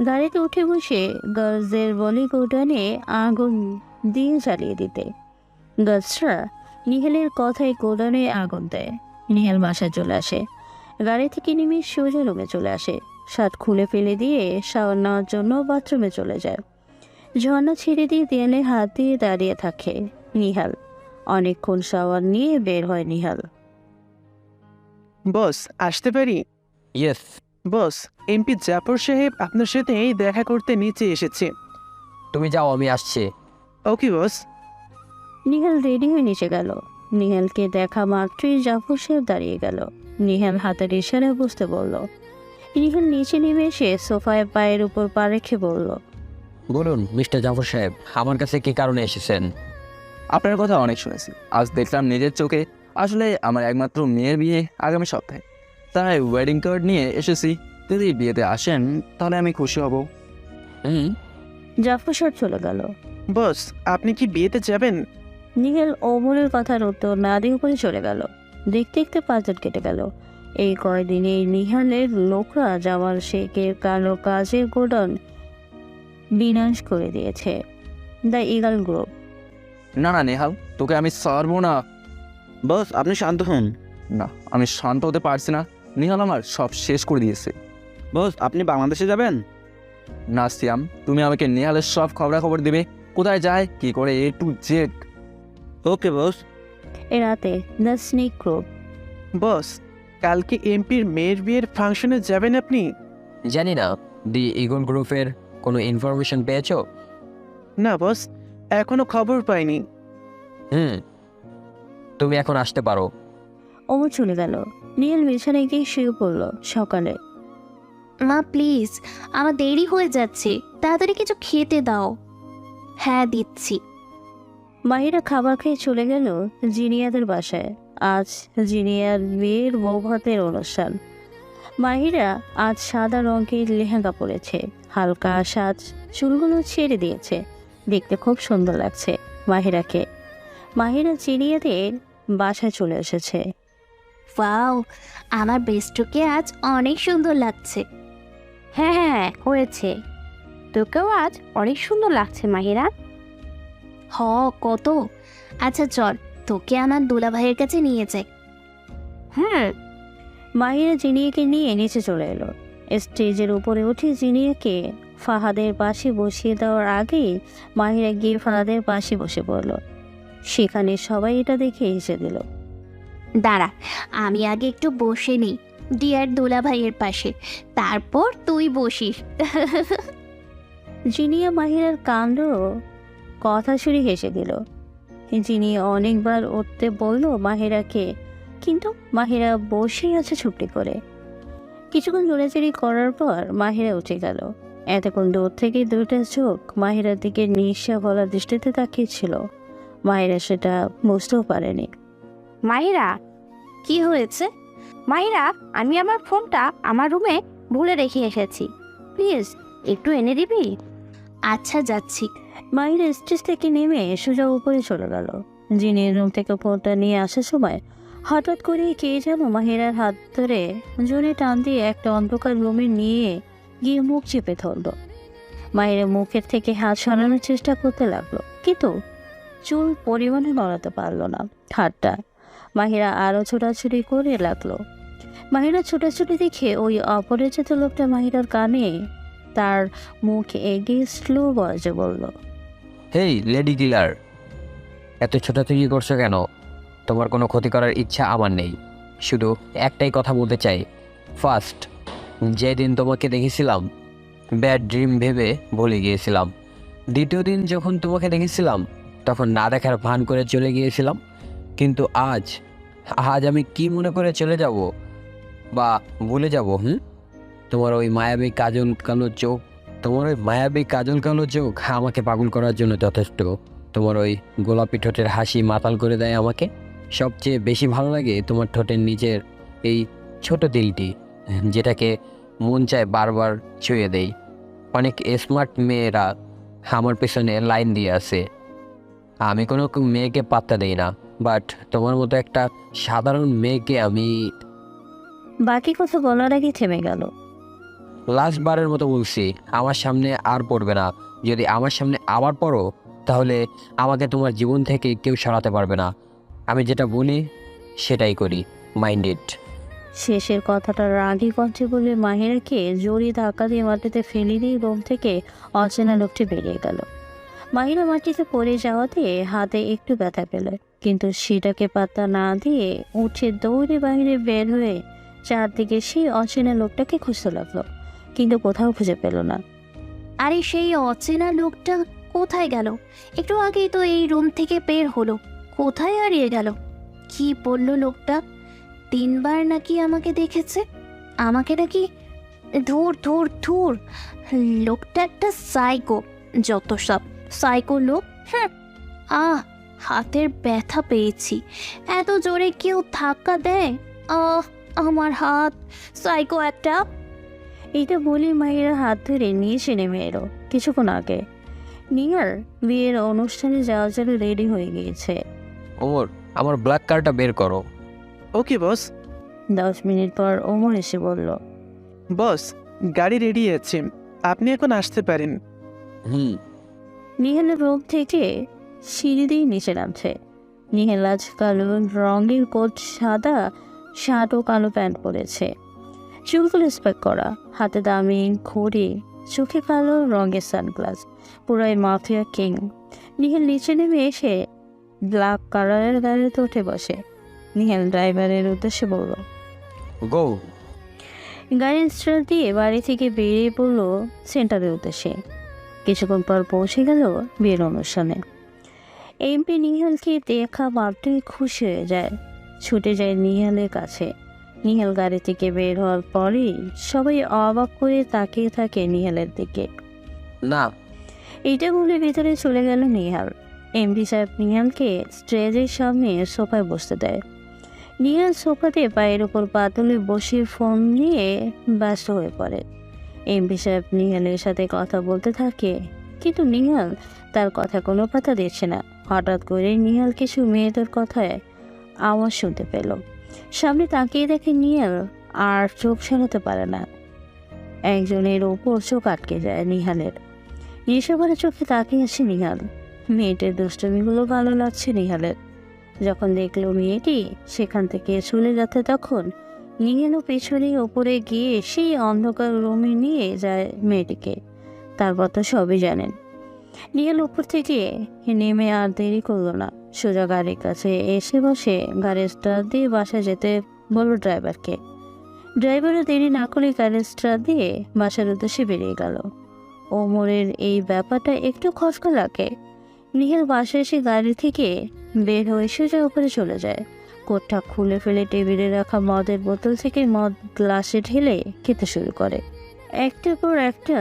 গাড়িতে উঠে বসে গার্লসদের বলি গোডাউনে আগুন দিয়ে জ্বালিয়ে দিতে। গার্লসরা নিহালের কথায় গোডাউনে আগুন দেয়। নিহাল বাসায় চলে আসে, গাড়ি থেকে নেমে সোজা রুমে চলে আসে। শার্ট খুলে ফেলে দিয়ে শাওয়ার নেওয়ার জন্য বাথরুমে চলে যায়। ঝর্ণা ছেড়ে দিয়ে দেয়ালে হাত দিয়ে দাঁড়িয়ে থাকে নিহাল। অনেকক্ষণ শাওয়ার নিয়ে বের হয় নিহাল। বস, আসতে পারি? ইয়েস। বস, এমপি জাফর সাহেব আপনার সাথে দেখা করতে নিচে এসেছে। তুমি যাও, আমি আসছি। ওকে বস। নিহাল রেডি হয়ে নিচে গেল। নিহালকে দেখা মাত্রই জাফর সাহেব দাঁড়িয়ে গেল। নিহাল হাতের ইশারায় বুঝতে বলল। নিহাল নিচে নেমে এসে সোফায় পায়ের উপর পা রেখে বলল, বলুন মিস্টার জাফর সাহেব, আমার কাছে কি কারণে এসেছেন? আপনার কথা অনেক শুনেছি, আজ দেখলাম নিজের চোখে। আসলে আমার একমাত্র মেয়ের বিয়ে আগামী সপ্তাহে, তাই ওয়েডিং কার্ড নিয়ে এসেছি। যদি বিয়েতে আসেন তাহলে আমি খুশি হব। জাফর সাহেব চলে গেল। বস, আপনি কি বিয়েতে যাবেন? নিহাল ওমরের কথার উত্তর না দিয়ে উপরে চলে গেল। দেখতে দেখতে 5 দিন কেটে গেল। এই কয়দিনে নিহালের লোকরা জামাল শেখের কালো কাজের গোডাউন বিনাশ করে দিয়েছে। The eagle group. না না নেহাল, তোকে আমি ছাড়বো না। বস, আপনি শান্ত হন। না, আমি শান্ত হতে পারছি না। নিহাল আমার সব শেষ করে দিয়েছে। বস, আপনি বাংলাদেশে যাবেন? না সিয়াম, তুমি আমাকে নেহালের সব খবরাখবর দেবে, কোথায় যায়, কি করে, A to Z। ওকে বস। এ রাতে দ্য স্নেক গ্রুপ। বস, কালকে এমপির মেয়ের বিয়ের ফাংশনে যাবেন আপনি? জানি না। দি ইগল গ্রুপের কোনো ইনফরমেশন পেয়েছো? না বস, এখনো খবর পাইনি। তুমি এখন আসতে পারো। ওমর চলে গেল। নিহাল বিছানায় গিয়ে শুয়ে পড়ল। সকালে, মা প্লিজ, আমার দেরি হয়ে যাচ্ছে, তাড়াতাড়ি কিছু খেতে দাও। হ্যাঁ দিচ্ছি। মাহিরা খাবার খেয়ে চলে গেল জিনিয়াদের বাসায়। আজ জিনিয়ার বিয়ের বৌভাতের অনুষ্ঠান। মাহিরা আজ সাদা রঙের লেহেঙ্গা পরেছে, হালকা সাজ, চুলগুলো ছেড়ে দিয়েছে। দেখতে খুব সুন্দর লাগছে মাহিরাকে। মাহিরা জিনিয়াদের বাসায় চলে এসেছে। ওয়াও, আমার বেস্টকে আজ অনেক সুন্দর লাগছে। হ্যাঁ হ্যাঁ হয়েছে, তোকেও আজ অনেক সুন্দর লাগছে মাহিরা। হ, কত। আচ্ছা চল, তোকে আমার দুলা ভাইয়ের কাছে নিয়ে যাই। মাহিরা জিনিয়াকে নিয়ে নিচে চলে এলো। স্টেজের উপরে উঠে জিনিয়াকে ফাহাদের পাশে বসিয়ে দেওয়ার আগেই মাহিরা গিয়ে ফাহাদের পাশে বসে পড়ল। সেখানে সবাই এটা দেখে হেসে দিল। দাঁড়া, আমি আগে একটু বসে নিই ডিয়ার দুলা ভাইয়ের পাশে, তারপর তুই বসিস। জিনিয়া মাহিরার কাণ্ড কথা শুনে হেসে দিল। জিনিয়া অনেকবার উঠতে বলল মাহিরাকে, কিন্তু মাহিরা বসেই আছে চুপটি করে। কিছুক্ষণ জোড়াচুরি করার পর মাহিরা উঠে গেল। এতক্ষণ দূর থেকে দুইটা চোখ মাহিরার দিকে নিঃশ্বা বলা দৃষ্টিতে তাকিয়েছিল। মাহিরা সেটা বুঝতেও পারেনি। মাহিরা, কি হয়েছে? মাহিরা, আমি আমার ফোনটা আমার রুমে ভুলে রেখে এসেছি, প্লিজ একটু এনে দিবি? আচ্ছা, যাচ্ছি। মাহিরা স্টেজ থেকে নেমে সোজা উপরে চলে গেল। জিনের রুম থেকে ফোনটা নিয়ে আসার সময় হঠাৎ করে কে যেন মাহিরার হাত ধরে জোরে টান দিয়ে একটা অন্ধকার রুমে নিয়ে গিয়ে মুখ চেপে ধরল। মাহিরা মুখের থেকে হাত সরানোর চেষ্টা করতে লাগলো, কিন্তু চুল পরিমাণে নড়াতে পারল না হাতটা। মাহিরা আরও ছোটাছুটি করে লাগলো। মাহিরা ছোটাছুটি দেখে ওই অপরিচিত লোকটা মাহিরার কানে তার মুখ এগিয়ে স্লো ভয়েসে বলল, হেই লেডি কিলার, এত ছোটাছুটি করছো কেন? তোমার কোনো ক্ষতি করার ইচ্ছা আমার নেই। শুধু একটাই কথা বলতে চাই, ফার্স্ট যেদিন তোমাকে দেখেছিলাম ব্যাড ড্রিম ভেবে ভুলে গিয়েছিলাম। দ্বিতীয় দিন যখন তোমাকে দেখেছিলাম তখন না দেখার ভান করে চলে gিয়েছিলাম। কিন্তু আজ আমি কি মনে করে চলে যাব বা ভুলে যাব? তোমার ওই মায়াবী কাজল কালো চোখ আমাকে পাগল করার জন্য যথেষ্ট। তোমার ওই গোলাপি ঠোঁটের হাসি মাতাল করে দেয় আমাকে। সবচেয়ে বেশি ভালো লাগে তোমার ঠোঁটের নিচের এই ছোট দিলটি, যেটাকে মন চায় বারবার ছুঁয়ে দেই। অনেক স্মার্ট মেয়েরা আমার পেছনে লাইন দিয়ে আছে, আমি কোনো মেয়েকে পাত্তা দেই না, বাট তোমার মতো একটা সাধারণ মেয়েকে আমি বাকি কথা বলার আগে থেমে গেল। লাস্ট বারের মতো বলছি, আমার সামনে আর পড়বে না। যদি আমার সামনে আবার পড়ো তাহলে আমাকে তোমার জীবন থেকে কেউ সরাতে পারবে না। আমি যেটা বলি সেটাই করি, মাইন্ড ইট। শেষের কথাটা রাগী কণ্ঠে বলে মাহিরাকে জোরে ধাক্কা দিয়ে মাটিতে ফেলে দিয়ে রুম থেকে অচেনা লোকটি বেরিয়ে গেল। মাহিরা মাটিতে পড়ে যাওয়াতে হাতে একটু ব্যথা পেল, কিন্তু সেটাকে পাত্তা না দিয়ে উঠে দৌড়ে বাইরে বের হয়ে চারদিকে সেই অচেনা লোকটাকে খুঁজতে লাগলো, কিন্তু কোথাও খুঁজে পেল না। আরে সেই অচেনা লোকটা কোথায় গেল? একটু আগেই তো এই রুম থেকে বের হলো, কোথায় হারিয়ে গেল? কি বললো লোকটা? 3 বার নাকি আমাকে দেখেছে, আমাকে নাকি ধুর। লোকটা একটা সাইকো, যত সব সাইকো লোক। হাতের ব্যথা পেয়েছি, এত জোরে কেউ ধাক্কা দেয়? আমার হাত, সাইকো একটা। এটা বলে মাহিরা হাত ধরে নিচে নেমে এলো। কিছুক্ষণ আগে নিহার বিয়ের অনুষ্ঠানে যাওয়ার জন্য রেডি হয়ে গিয়েছে। ওমর, আমার ব্ল্যাক কার্ডটা বের করো। ওকে বস। 10 মিনিট পর ওমর এসে বলল, বস, গাড়ি রেডি আছে, আপনি এখন আসতে পারেন। নিহালের রুম থেকে সিঁড়ি দিয়ে নিচে নামছে। নিহাল আজ কালো রঙের কোট, সাদা শার্ট ও কালো প্যান্ট পরেছে, চুলগুলো স্পেক করা, হাতে দামি ঘড়ি, চোখে কালো রঙের সানগ্লাস, পুরাই মাফিয়া কিং। নিহাল নিচে নেমে এসে ব্ল্যাক কালারের গাড়িতে উঠে বসে। নিহাল ড্রাইভারের উদ্দেশ্যে বলল, গো। গাড়ির স্টার্ট দিয়ে বাড়ি থেকে বেরিয়ে পড়ল সেন্টারের উদ্দেশ্যে। কিছুক্ষণ পর পৌঁছে গেল বিয়ের অনুষ্ঠানে। এমপি নিহালকে দেখা মাত্রই খুশি হয়ে যায়, ছুটে যায় নিহালের কাছে। নিহাল গাড়ি থেকে বের হওয়ার পরই সবাই অবাক করে তাকিয়ে থাকে নিহালের দিকে। না, এইটা বলে ভিতরে চলে গেল নিহাল। এমপি সাহেব নিহালকে স্টেজের সামনে সোফায় বসতে দেয়। নিহাল সোফাতে পায়ের ওপর পা তুলে বসে ফোন নিয়ে ব্যস্ত হয়ে পড়ে। এমপি সাহেব নিহালের সাথে কথা বলতে থাকে, কিন্তু নিহাল তার কথা কোনো পাত্তা দিচ্ছে না। হঠাৎ করে নিহাল কিছু মেয়েদের কথায় আওয়াজ শুনতে পেল। সামনে তাকিয়ে দেখে নিহাল আর চোখ সরাতে পারে না। একজনের ওপর চোখ আটকে যায় নিহালের। নেশাভরা চোখে তাকিয়ে আছে নিহাল। মেয়েটির দুষ্টমিগুলো ভালো লাগছে নিহালের। যখন দেখলো মেয়েটি সেখান থেকে চলে যাচ্ছে, তখন নিহালও পেছনে ওপরে গিয়ে সেই অন্ধকার রুমে নিয়ে যায় মেয়েটিকে। তারপর তো সবই জানেন। নিহাল উপর থেকে নেমে আর দেরি করলো না, সোজা গাড়ির কাছে এসে বসে গাড়ির স্টার্ট দিয়ে বাসায় যেতে বলল ড্রাইভারকে। ড্রাইভারও দেরি না করে গাড়ির স্টার্ট দিয়ে বাসার উদ্দেশ্যে বেরিয়ে গেল। ওমরের এই ব্যাপারটা একটু খটকা লাগে। নিহাল বাসায় এসে গাড়ি থেকে বের হয়ে সোজা উপরে চলে যায়। কোটটা খুলে ফেলে টেবিলে রাখা মদের বোতল থেকে মদ গ্লাসে ঢেলে খেতে শুরু করে। একটার পর একটা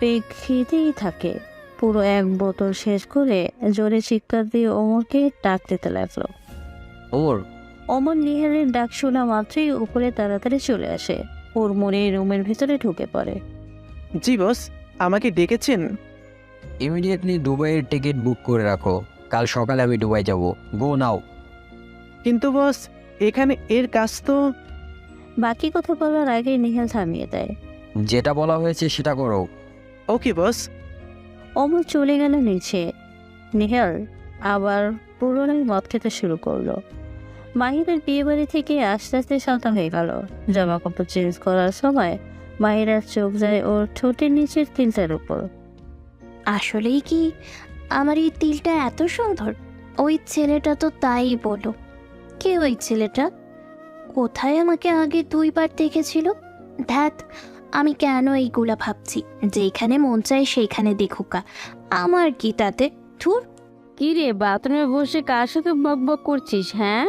পেগ খেতেই থাকে। পুরো 1 বোতল শেষ করে জোরে চিৎকার দিয়ে ওমরকে ডাক দিতে লাগলো। ওমর, অমর নিহালের ডাক শোনা মাত্রই উপরে তাড়াতাড়ি চলে আসে। ওর মনে রুমের ভিতরে ঢুকে পড়ে। জি বস, আমাকে ডেকেছেন? ইমিডিয়েটলি দুবাইয়ের টিকিট বুক করে রাখো, কাল সকালে আমি দুবাই যাব। গো নাও। কিন্তু বস, এখানে এর কাজ তো। বাকি কথা বলার আগে নিহাল থামিয়ে দেয়। যেটা বলা হয়েছে সেটা করো। ওকে বস। অমর চলে গেল নিচে। নিহাল আবার পুনরায় মদ খেতে শুরু করলো। মাহিরার বিয়ে বাড়ি থেকে আস্তে আস্তে সন্তান হয়ে গেল। জামা কাপড় চেঞ্জ করার সময় মাহিরার চোখ যায় ওর ঠোঁটের নিচের তিলটার উপর। আসলেই কি আমার এই তিলটা এত সুন্দর? ওই ছেলেটা তো তাই বলো। কে ওই ছেলেটা? কোথায় আমাকে আগে 2বার দেখেছিল? ধ্যাত, আমি কেন এইগুলা ভাবছি? যেখানে মন চায় সেইখানে দেখুকা, আমার কি তাতে? ধুর। কি রে, বাথরুমে বসে কার সাথে বক বক করছিস? হ্যাঁ,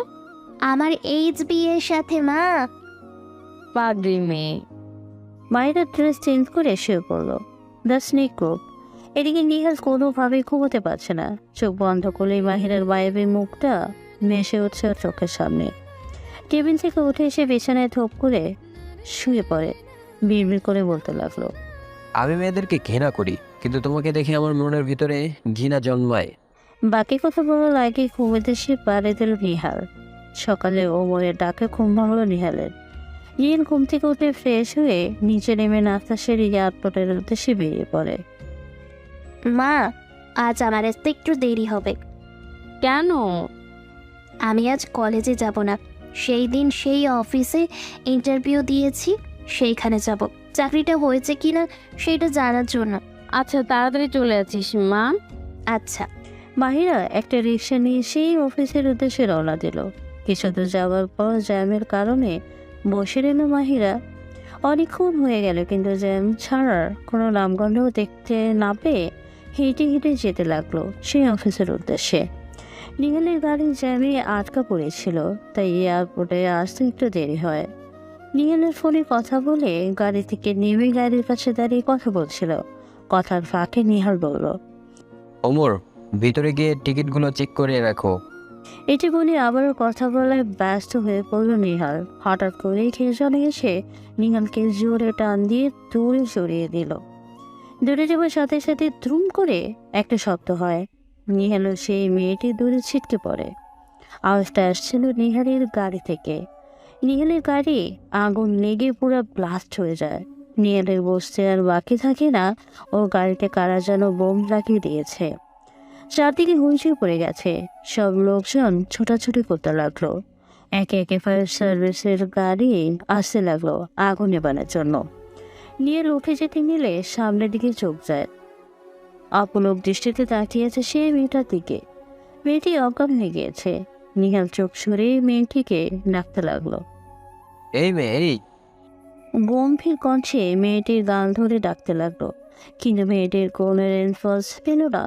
আমার বিয়ের সাথে মা। পাগড়ি মেয়ে। মাহিরার ড্রেস চেঞ্জ করে শুয়ে পড়লো। The snake group. এদিকে নিহাল কোনোভাবেই ঘুমোতে পারছে না। চোখ বন্ধ করলেই মাহিরার মায়াবী মুখটা ভেসে উঠছে ওর চোখের সামনে। টেবিল থেকে উঠে এসে বিছানায় ধোপ করে শুয়ে পড়ে। বিড়বিড় করে বলতে লাগলো, আমি মেয়েদেরকে ঘৃণা করি, কিন্তু তোমাকে দেখে আমার মনের ভিতরে ঘৃণা জন্মায়। বাকি কথা বলার আগে ঘুমোতে সে পাড়ে দিল নিহাল। সকালে ওমরের ডাকে ঘুম ভাঙলো নিহালের। নিহাল ঘুম থেকে উঠে ফ্রেশ হয়ে নিচে নেমে নাস্তা সেরে এয়ারপোর্টের উদ্দেশ্যে বেরিয়ে পড়ে। মা, আজ আমার আসতে একটু দেরি হবে। কেন? আমি আজ কলেজে যাব না। সেই দিন সেই অফিসে ইন্টারভিউ দিয়েছি, সেইখানে যাব। চাকরিটা হয়েছে কিনা সেটা জানার জন্য। আচ্ছা, তাড়াতাড়ি চলে আসিস মা। আচ্ছা। মাহিরা একটা রিক্সা নিয়ে সেই অফিসের উদ্দেশ্যে রওনা দিল। কিছু দূর যাওয়ার পর জ্যামের কারণে বসে রইল মাহিরা। অনেকক্ষণ হয়ে গেল, কিন্তু জ্যাম ছাড়ার কোনো নামগন্ধও দেখতে না পেয়ে হেঁটে হেঁটে যেতে লাগলো সেই অফিসের উদ্দেশ্যে। নিহালের গাড়ি জ্যামে আটকা পড়েছিল, তাই এয়ারপোর্টে আসতে একটু দেরি হয়। নিহালের ফোনে কথা বলে গাড়ি থেকে নেমে গাড়ির কাছে দাঁড়িয়ে কথা বলছিল। কথার ফাঁকে নিহাল বলল, ওমর, ভিতরে গিয়ে টিকিটগুলো চেক করে রাখো। এটি বলে আবারও কথা বলায় ব্যস্ত হয়ে পড়ল নিহাল। হঠাৎ করেই খেজনে এসে নিহালকে জোরে টান দিয়ে দূরে সরিয়ে দিল। দূরে যাওয়ার সাথে সাথে ধুম করে একটা শব্দ হয়। নিহাল ও সেই মেয়েটি দূরে ছিটকে পড়ে। আওয়াজটা আসছিল নিহালের গাড়ি থেকে। নিহালের গাড়ি আগুন লেগে পুরো ব্লাস্ট হয়ে যায়। নিহালের বসতে আর বাকি থাকে না, ও গাড়িতে কারা যেন বোম লাগিয়ে দিয়েছে। চারদিকে হুঁচিয়ে পড়ে গেছে। সব লোকজন ছোটাছুটি করতে লাগলো। একে একে ফায়ার সার্ভিসের গাড়ি আসতে লাগলো আগুন নেবানোর জন্য। নিয়ে উঠে যেতে নিলে সামনের দিকে চোখ যায়। অপলক দৃষ্টিতে তাকিয়েছে সে মেয়েটার দিকে। মেয়েটি অজ্ঞান হয়ে গিয়েছে। নিহাল চোখ সরিয়ে মেয়েটিকে ডাকতে লাগলো। এই মেয়ে, এই। গম্ভীর কণ্ঠে মেয়েটির গান ধরে ডাকতে লাগলো, কিন্তু মেয়েটির কোনো রেসপন্স পেল না।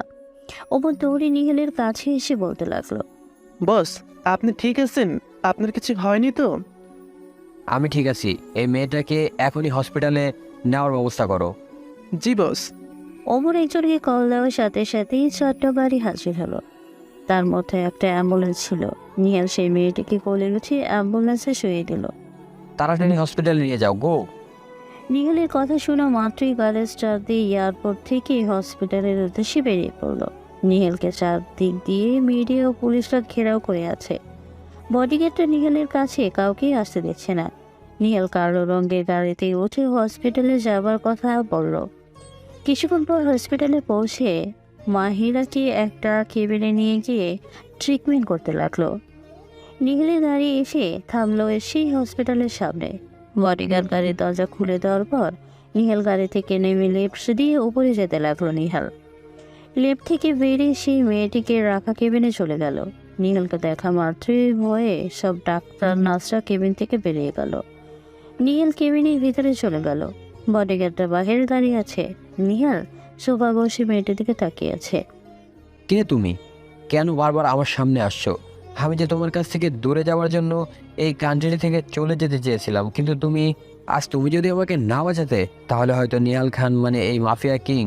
ওপর দৌড়ে নিহালের কাছে এসে বলতে লাগলো, বস, আপনি ঠিক আছেন? আপনার কিছু হয়নি তো? আমি ঠিক আছি। এই মেয়েটাকে এখনই হসপিটালে নেওয়ার ব্যবস্থা করো। জি বস। ওমর একজনকে কল দেওয়ার সাথে সাথেই 4টা গাড়ি হাজির হলো। তার মধ্যে একটা অ্যাম্বুলেন্স ছিল। নিহাল সেই মেয়েটিকে কোলে উঠে অ্যাম্বুলেন্সে শুয়ে দিল। তাড়াতাড়ি হসপিটালে নিয়ে যাও, গো। নিহালের কথা শোনা মাত্রই গাড়ির স্টার্ট দিয়ে এয়ারপোর্ট থেকে হসপিটালের উদ্দেশ্যে বেরিয়ে পড়লো। নিহালকে চারদিক দিয়ে মিডিয়া ও পুলিশরা ঘেরাও করে আছে। বডিগার্ডটা নিহালের কাছে কাউকেই আসতে দিচ্ছে না। নিহাল কালো রঙের গাড়িতে উঠে হসপিটালে যাবার কথা বলল। কিছুক্ষণ পর হসপিটালে পৌঁছে মাহিরাকে একটা কেবিনে নিয়ে গিয়ে ট্রিটমেন্ট করতে লাগলো। নিহালের গাড়ি এসে থামলো সেই হসপিটালের সামনে। বডিগার্ড গাড়ির দরজা খুলে দেওয়ার পর নিহাল গাড়ি থেকে নেমে লেফট দিয়ে উপরে যেতে লাগলো। নিহাল লেফট থেকে বেরিয়ে সেই মেয়েটিকে রাখা কেবিনে চলে গেল। নিহালকে দেখা মাত্রই ভয়ে সব ডাক্তার নার্সরা কেবিন থেকে বেরিয়ে গেল। নিহাল কেবিনের ভিতরে চলে গেল। বডিগার্ডটা বাহিরে দাঁড়িয়ে আছে। নিহাল সোফা বসে মেয়েটির দিকে তাকিয়ে আছে। কে তুমি? কেন বারবার আমার সামনে আসছো? আমি যে তোমার কাছ থেকে দূরে যাওয়ার জন্য এই কান্ট্রি থেকে চলে যেতে চেয়েছিলাম, কিন্তু তুমি যদি আমাকে না বাঁচাতে, তাহলে হয়তো নিহাল খান মানে এই মাফিয়া কিং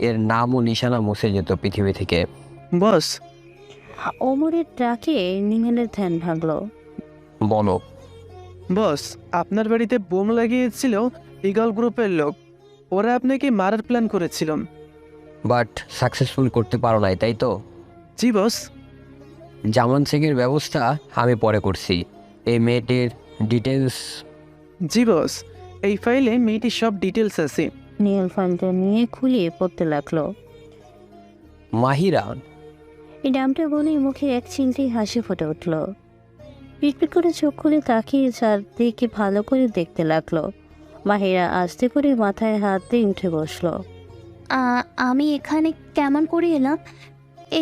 এর নাম ও নিশানা মুছে যেত পৃথিবী থেকে। বস। ওমরের ডাকে নিহালের ধ্যান ভাঙলো। বলো। বস, আপনার বাড়িতে বোম লাগিয়েছিল ইগল গ্রুপের লোক। ওরা আপনাকে মারার প্ল্যান করেছিল। বাট সাকসেসফুল করতে পারো নাই, তাই তো? জি বস। জামান শেখের ব্যবস্থা আমি পরে করছি। এই মেয়েটির ডিটেলস? জি বস, এই ফাইলে মেয়েটির সব ডিটেলস আছে। নিহাল ফাইলটা নিয়ে খুলে পড়তে লাগলো। মাহিরা? এই নামটা বলেই মুখে এক চিলতে হাসি ফুটে উঠল। পিটপিট করে চোখ খুলে তাকিয়ে চারদিকে ভালো করে দেখতে লাগলো। মাহিরা আস্তে করে মাথায় হাত দিয়ে উঠে বসলো। আমি এখানে কেমন করে এলাম?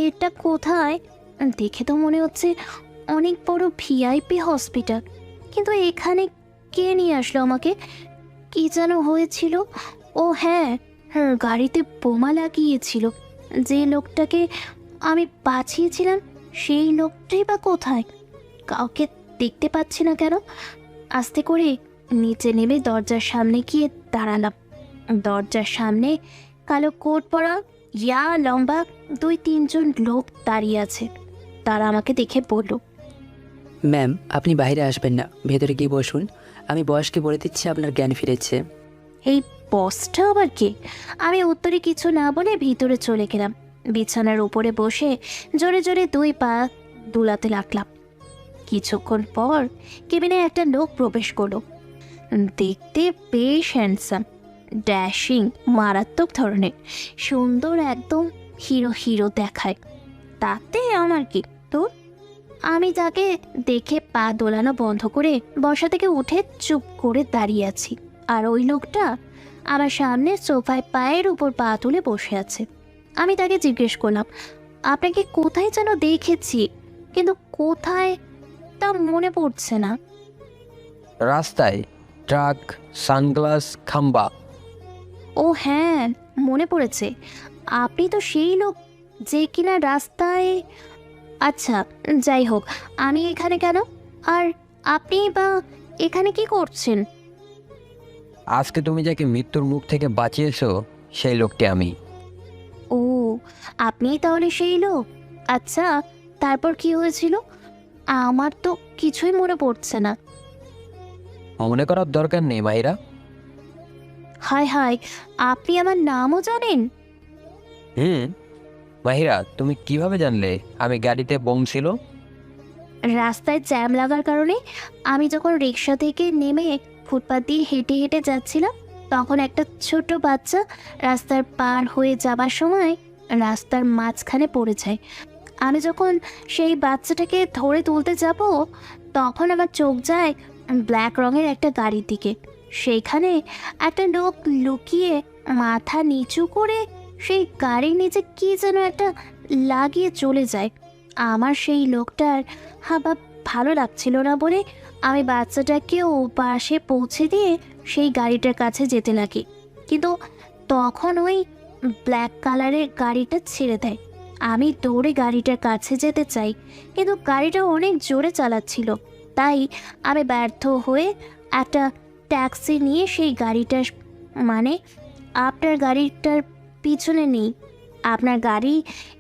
এটা কোথায়? দেখে তো মনে হচ্ছে অনেক বড় ভিআইপি হসপিটাল, কিন্তু এখানে কে নিয়ে আসলো আমাকে? কি যেন হয়েছিল? ও হ্যাঁ, গাড়িতে বোমা লাগিয়েছিল যে লোকটাকে আমি বাঁচিয়েছিলাম, সেই লোকটাই বা কোথায়? কাউকে দেখতে পাচ্ছি না কেন? আস্তে করে নিচে নেমে দরজার সামনে গিয়ে দাঁড়ালাম। দরজার সামনে কালো কোট পরা লম্বা 2-3 জন লোক দাঁড়িয়ে আছে। তারা আমাকে দেখে বলল, ম্যাম, আপনি বাইরে আসবেন না, ভেতরে গিয়ে বসুন। আমি বয়সকে বলে দিচ্ছি আপনার জ্ঞান ফিরেছে। এই বসটা আবার কে? আমি উত্তরে কিছু না বলে ভিতরে চলে গেলাম। বিছানার উপরে বসে জোরে জোরে 2 পা দুলাতে লাগলাম। কিছুক্ষণ পর কেবিনে একটা লোক প্রবেশ করলো। দেখতে বেশ হ্যান্ডসাম, ড্যাশিং, মারাত্মক ধরনের, সুন্দর, একদম হিরো হিরো দেখায়। তাতে আমার কি? তো আমি তাকে দেখে পা দোলানো বন্ধ করে বসা থেকে উঠে চুপ করে দাঁড়িয়ে আছি। আর ওই লোকটা আমার সামনে সোফায় পায়ের উপর পা তুলে বসে আছে। আমি তাকে জিজ্ঞেস করলাম, আপনাকে কোথায় যেন দেখেছি, কিন্তু কোথায় তা মনে পড়ছে না। রাস্তায়, ট্রাক, সানগ্লাস, খাম্বা। ও হ্যাঁ, মনে পড়েছে। আপনি তো সেই লোক যে কিনা রাস্তায়। আচ্ছা, যাই হোক, আমি এখানে কেন? আর আপনি বা এখানে কি করছেন? আজকে তুমি যাকে মৃত্যুর মুখ থেকে বাঁচিয়েছো সেই লোকটি আমি। ও, আপনিই তাহলে সেই লোক। আচ্ছা, তারপর কি হয়েছিল? আমার তো কিছুই মনে পড়ছে না। মনে করার দরকার নেই মাহিরা। হায় হায়, আপনি আমার নামও জানেন? মাহিরা, তুমি কিভাবে জানলে আমি গাড়িতে বোম ছিল? রাস্তায় জ্যাম লাগার কারণে আমি যখন রিক্সা থেকে নেমে ফুটপাত দিয়ে হেঁটে হেঁটে যাচ্ছিলাম, তখন একটা ছোট বাচ্চা রাস্তার পার হয়ে যাবার সময় রাস্তার মাঝখানে পড়ে যায়। আমি যখন সেই বাচ্চাটাকে ধরে তুলতে যাব, তখন আমার চোখ যায় ব্ল্যাক রঙের একটা গাড়ির দিকে। সেইখানে একটা লোক লুকিয়ে মাথা নিচু করে সেই গাড়ির নিচে কী যেন একটা লাগিয়ে চলে যায়। আমার সেই লোকটার হাবা ভালো লাগছিল না বলে আমি বাচ্চাটাকে ও পাশে পৌঁছে দিয়ে সেই গাড়িটার কাছে যেতে লাগি, কিন্তু তখন ওই ব্ল্যাক কালারের গাড়িটা ছেড়ে দেয়। আমি দৌড়ে গাড়িটার কাছে যেতে চাই, কিন্তু গাড়িটা অনেক জোরে চালাচ্ছিল, তাই আমি ব্যর্থ হয়ে একটা ট্যাক্সি নিয়ে সেই গাড়িটার, মানে আপনার গাড়িটার পিছনে নেই, আপনার গাড়ি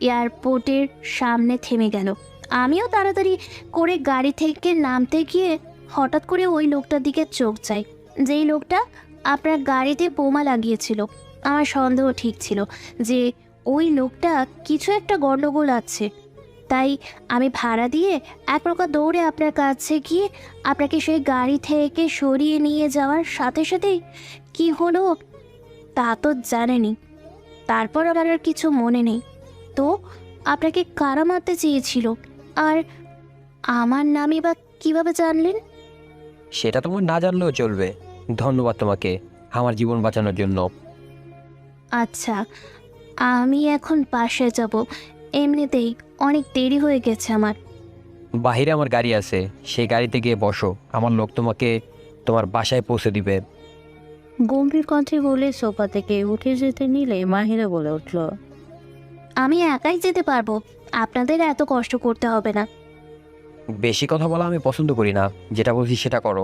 এয়ারপোর্টের সামনে থেমে গেল। আমিও তাড়াতাড়ি করে গাড়ি থেকে নামতে গিয়ে হঠাৎ করে ওই লোকটার দিকে চোখ যায়, যেই লোকটা আপনার গাড়িতে বোমা লাগিয়েছিল। আমার সন্দেহ ঠিক ছিল যে ওই লোকটা কিছু একটা গণ্ডগোল আছে, তাই আমি ভাড়া দিয়ে এক প্রকার দৌড়ে আপনার কাছে গিয়ে আপনাকে সেই গাড়ি থেকে সরিয়ে নিয়ে যাওয়ার সাথে সাথেই কি হলো তা তো জানেনি। তারপর আমার আর কিছু মনে নেই। তো আপনাকে কারা মারতে চেয়েছিল, আর আমার নামই বা কীভাবে জানলেন? সেটা তোমার না জানলেও চলবে। ধন্যবাদ তোমাকে আমার জীবন বাঁচানোর জন্য। আচ্ছা, আমি এখন বাসায় যাব, এমনিতেই অনেক দেরি হয়ে গেছে আমার। বাহিরে আমার গাড়ি আছে, সেই গাড়িতে গিয়ে বসো, আমার লোক তোমাকে তোমার বাসায় পৌঁছে দিবে। গম্ভীর কণ্ঠে বলে সোফা থেকে উঠে যেতে নিলে মাহিরা বলে উঠল, আমি একাই যেতে পারবো, আপনাদের এত কষ্ট করতে হবে না। বেশি কথা বলা আমি পছন্দ করি না, যেটা বলছি সেটা করো।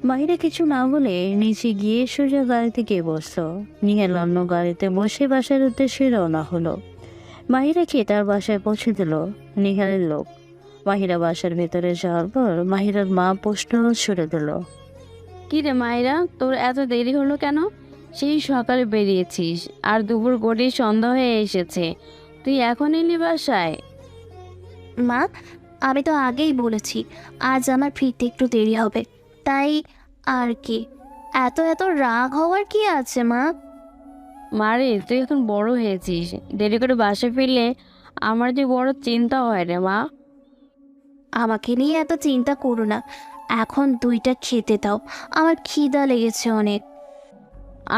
মাহিরা কিছু না বলে নিচে গিয়ে সোজা গাড়িতে গিয়ে বসলো। নিহাল অন্য গাড়িতে বসে বাসার উদ্দেশ্যে রওনা হলো। মাহিরাকে তার বাসায় পৌঁছে দিল নিহালের লোক। মাহিরা বাসার ভেতরে যাওয়ার পর মাহিরার মা প্রশ্ন ছুড়ে দিল। কি রে মায়েরা, তোর এত দেরি হলো কেন? সেই সকালে বেরিয়েছিস আর দুপুর গড়িয়ে সন্ধ্যা হয়ে এসেছে, তুই এখন এলি বাসায়? মা, আমি তো আগেই বলেছি আজ আমার ফিরতে একটু দেরি হবে, তাই আর কি। এত এত রাগ হওয়ার কি আছে মা? মারে, তুই এখন বড় হয়েছিস, দেরি করে বাসায় ফিরলে আমার যে বড় চিন্তা হয় রে মা। আমাকে নিয়ে এত চিন্তা করো না, এখন দুইটা খেতে দাও, আমার খিদা লেগেছে অনেক।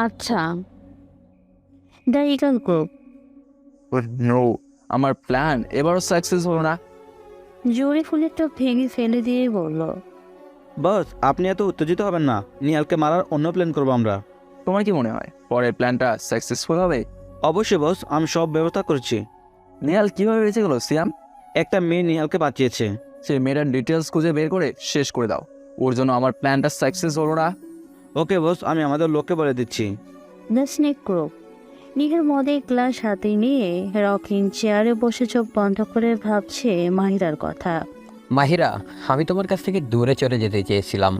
আচ্ছা। The eagle group. নো, আমার প্ল্যান এবারও সাকসেস হলো না। জোরে ফুলেরটা ভেঙে ফেলে দিয়ে বলল। বস, আপনি এত উত্তেজিত হবেন না, নিহালকে মারার অন্য প্ল্যান করবো আমরা। তোমার কি মনে হয় পরের প্ল্যানটা সাকসেসফুল হবে? অবশ্যই বস, আমি সব ব্যবস্থা করছি। নিহাল কিভাবে বেঁচে গেল সিয়াম? একটা মেয়ে নিহালকে বাঁচিয়েছে। সেই মেয়েটার ডিটেলস খুঁজে বের করে শেষ করে দাও, ওর জন্য আমার প্ল্যানটা সাকসেস হলো না। ওকে বস, আমি আমাদের লোককে বলে দিচ্ছি। The snake group. নিহার মদের গ্লাস হাতে নিয়ে রকিং চেয়ারে বসে চোখ বন্ধ করে ভাবছে মাহিরার কথা। মাহিরা, আমি তোমার কাছ থেকে দূরে চলে যেতে চেয়েছিলাম,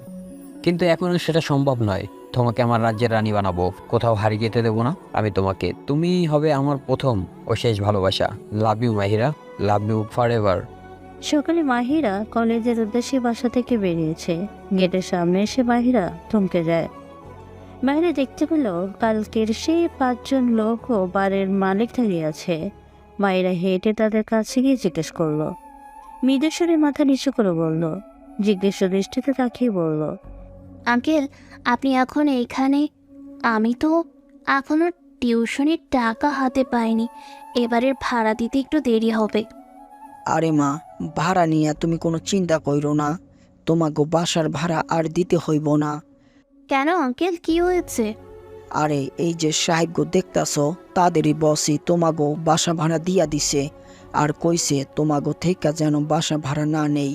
কিন্তু এখন সেটা সম্ভব নয়। তোমাকে আমার রাজ্যের রানী বানাবো, কোথাও হারিয়ে যেতে দেবো না আমি তোমাকে। তুমি হবে আমার প্রথম ও শেষ ভালোবাসা। Love you Mahira, love you forever. সকালে মাহিরা কলেজের উদ্দেশ্যে বাসা থেকে বেরিয়েছে। গেটের সামনে এসে মাহিরা থমকে যায়। মাহিরা দেখতে পেল কালকের সেই 5 জন লোকও বারের মালিক দাঁড়িয়ে আছে। মাহিরা হেঁটে তাদের কাছে গিয়ে জিজ্ঞেস করলো। মৃদুস্বরে মাথা নিচু করে বলল, জিজ্ঞেস দৃষ্টিতে তাকিয়ে বলল, আঙ্কেল, আপনি এখন এইখানে? আমি তো এখনো টিউশনির টাকা হাতে পাইনি, এবারের ভাড়া দিতে একটু দেরি হবে। আরে মা, ভাড়া নিয়ে তুমি কোনো চিন্তা কইরো না, তোমাকে বাসার ভাড়া আর দিতে হইব না। কেন আঙ্কেল, কি হয়েছে? আরে এই যে সাহেবগো দেখতাছ, তাদেরই বসই তোমাগো বাসা ভাড়া দিয়া দিছে, আর কইছে তোমাগো থেকে যেন বাসা ভাড়া না নেই।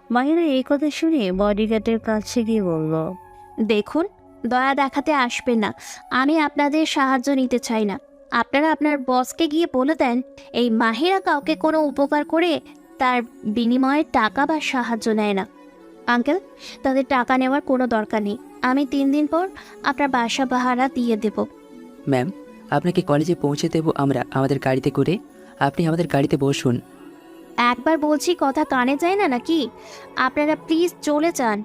মাহিরা এই কথা শুনে বডিগার্ডের কাছে গিয়ে বলল, দেখুন, দয়া দেখাতে আসবেন না, আমি আপনাদের সাহায্য নিতে চাই না। আপনারা আপনার বসকে গিয়ে বলে দেন এই মাহিরা কাউকে কোনো উপকার করে তার বিনিময়ে টাকা বা সাহায্য নেয় না। আঙ্কেল, তাদের টাকা নেওয়ার কোনো দরকার নেই, আমি 3 দিন পর আপনার বাসা ভাড়া দিয়ে দেব। ম্যাম, আপনাকে কলেজে পৌঁছে দেবো আমরা আমাদের গাড়িতে করে, আপনি আমাদের গাড়িতে বসুন। একবার বলছি কথা কানে যায় না নাকি? আপনারা প্লিজ চলে যান।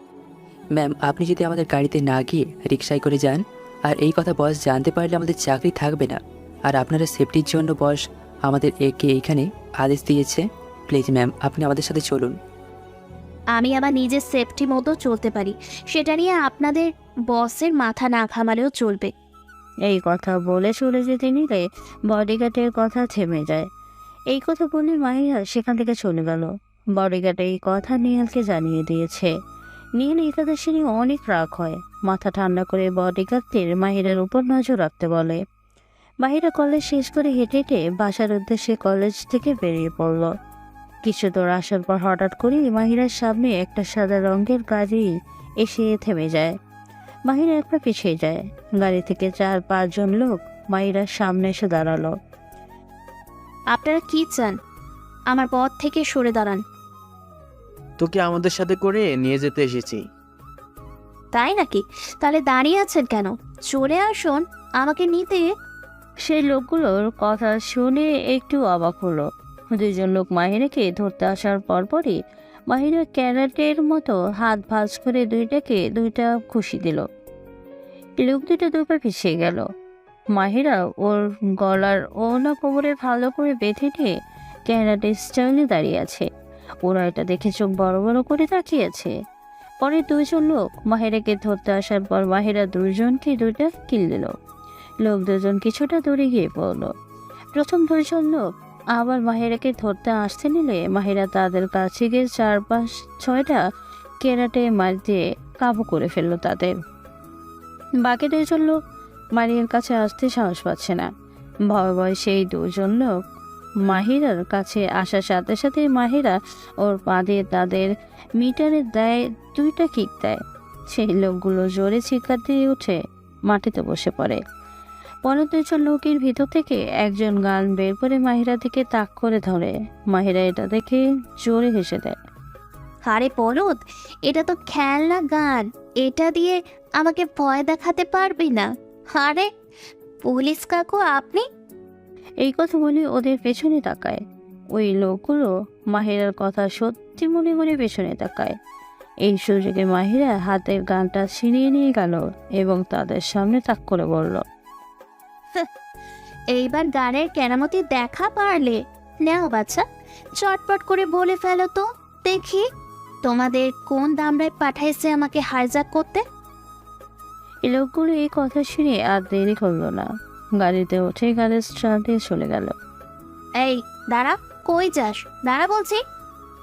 ম্যাম, আপনি যদি আমাদের গাড়িতে না গিয়ে রিকশায় করে যান, আর এই কথা বস জানতে পারলে আমাদের চাকরি থাকবে না। আর আপনারা সেফটির জন্য বস আমাদের এইখানে আদেশ দিয়েছে। প্লিজ ম্যাম, আপনি আমাদের সাথে চলুন। আমি আমার নিজের সেফটি মতো চলতে পারি, সেটা নিয়ে আপনাদের বসের মাথা না ঘামালেও চলবে। এই কথা বলে চলে যেতে নিলে বডিগার্ডের কথা থেমে যায়। এই কথা বলে মাহিরা সেখান থেকে চলে গেল। বডিগার্ড এই কথা নিহালকে জানিয়ে দিয়েছে। নিহাল এই কথা শুনে অনেক রাগ হয়। মাথা ঠান্ডা করে বডিগার্ডদের মাহিরার উপর নজর রাখতে বলে। মাহিরা কলেজ শেষ করে হেঁটে হেঁটে বাসার উদ্দেশ্যে কলেজ থেকে বেরিয়ে পড়ল। কিছু দূর আসার পর হঠাৎ করে মাহিরার সামনে একটা সাদা রঙের গাড়ি এসে থেমে যায়। মাহিরা একবার পিছিয়ে যায়। গাড়ি থেকে 4-5 জন লোক মাহিরার সামনে এসে দাঁড়ালো। আপনারা কি চান? আমার পথ থেকে সরে দাঁড়ান। তোকে আমাদের সাথে করে নিয়ে যেতে এসেছি। তাই নাকি? তাহলে দাঁড়িয়ে আছেন কেন? চলে আসুন আমাকে নিতে। সেই লোকগুলোর কথা শুনে একটু অবাক হলো। 2 জন লোক মাহিরাকে ধরতে আসার পরপরই মাহিরা ক্যারাটের মতো হাত ভাঁজ করে দুইটাকে 2টা খুশি দিল। লোক 2টা দুবার পিছিয়ে গেল। মাহিরা ওর গলার ওনা কোমরে ভালো করে বেঁধে নিয়ে ক্যারাটে স্টাইলে দাঁড়িয়ে আছে। ওরা এটা দেখে চোখ বড় বড় করে তাকিয়েছে। পরে 2 জন লোক মাহিরাকে ধরতে আসার পর মাহিরা 2 জনকে 2টা কিল দিল। লোক 2 জন কিছুটা দূরে গিয়ে পড়ল। প্রথম 2 জন লোক আবার মাহিরাকে ধরতে আসতে নিলে মাহিরা তাদের কাছে গিয়ে 4-5-6টা ক্যারাটে মার দিয়ে কাবু করে ফেললো তাদের। বাকি 2 জন লোক মারিয়ার কাছে আসতে সাহস পাচ্ছে না। ভয় ভয় সেই 2 জন লোক মাহিরার কাছে আসার সাথে সাথে মাহিরা ওর পা দিয়ে তাদের মিটারে দেয় 2টা কিক দেয়। সেই লোকগুলো জোরে চিৎকার দিয়ে উঠে মাটিতে বসে পড়ে। পরে দুজন লোকের ভিতর থেকে একজন গান বের করে মাহিরা দিকে তাক করে ধরে। মাহিরা এটা দেখে জোরে হেসে দেয়। আরে বলদ, এটা তো খেলনা গান, এটা দিয়ে আমাকে ভয় দেখাতে পারবি না। আরে পুলিশ কাকু আপনি? এই কথা বলে ওদের পেছনে তাকায়। ওই লোকগুলো মাহিরার কথা সত্যি মনে মনে পেছনে তাকায়। এই সুযোগে মাহিরা হাতের গানটা ছিনিয়ে নিয়ে গেল এবং তাদের সামনে তাক করে বলল, এইবার গানের কেরামতি দেখা পারলে নাও বাচ্চা, চটপট করে বলে ফেলো তো দেখি, তোমাদের কোন দামড়ায় পাঠাইছে আমাকে হাইজ্যাক করতে? এই লোকগুলো এই কথা শুনে আর দেরি করলো না, গাড়িতে উঠে গাড়ির স্টার্ট দিয়ে চলে গেল। এই দাঁড়া, কই যাস? দাঁড়া বলছি,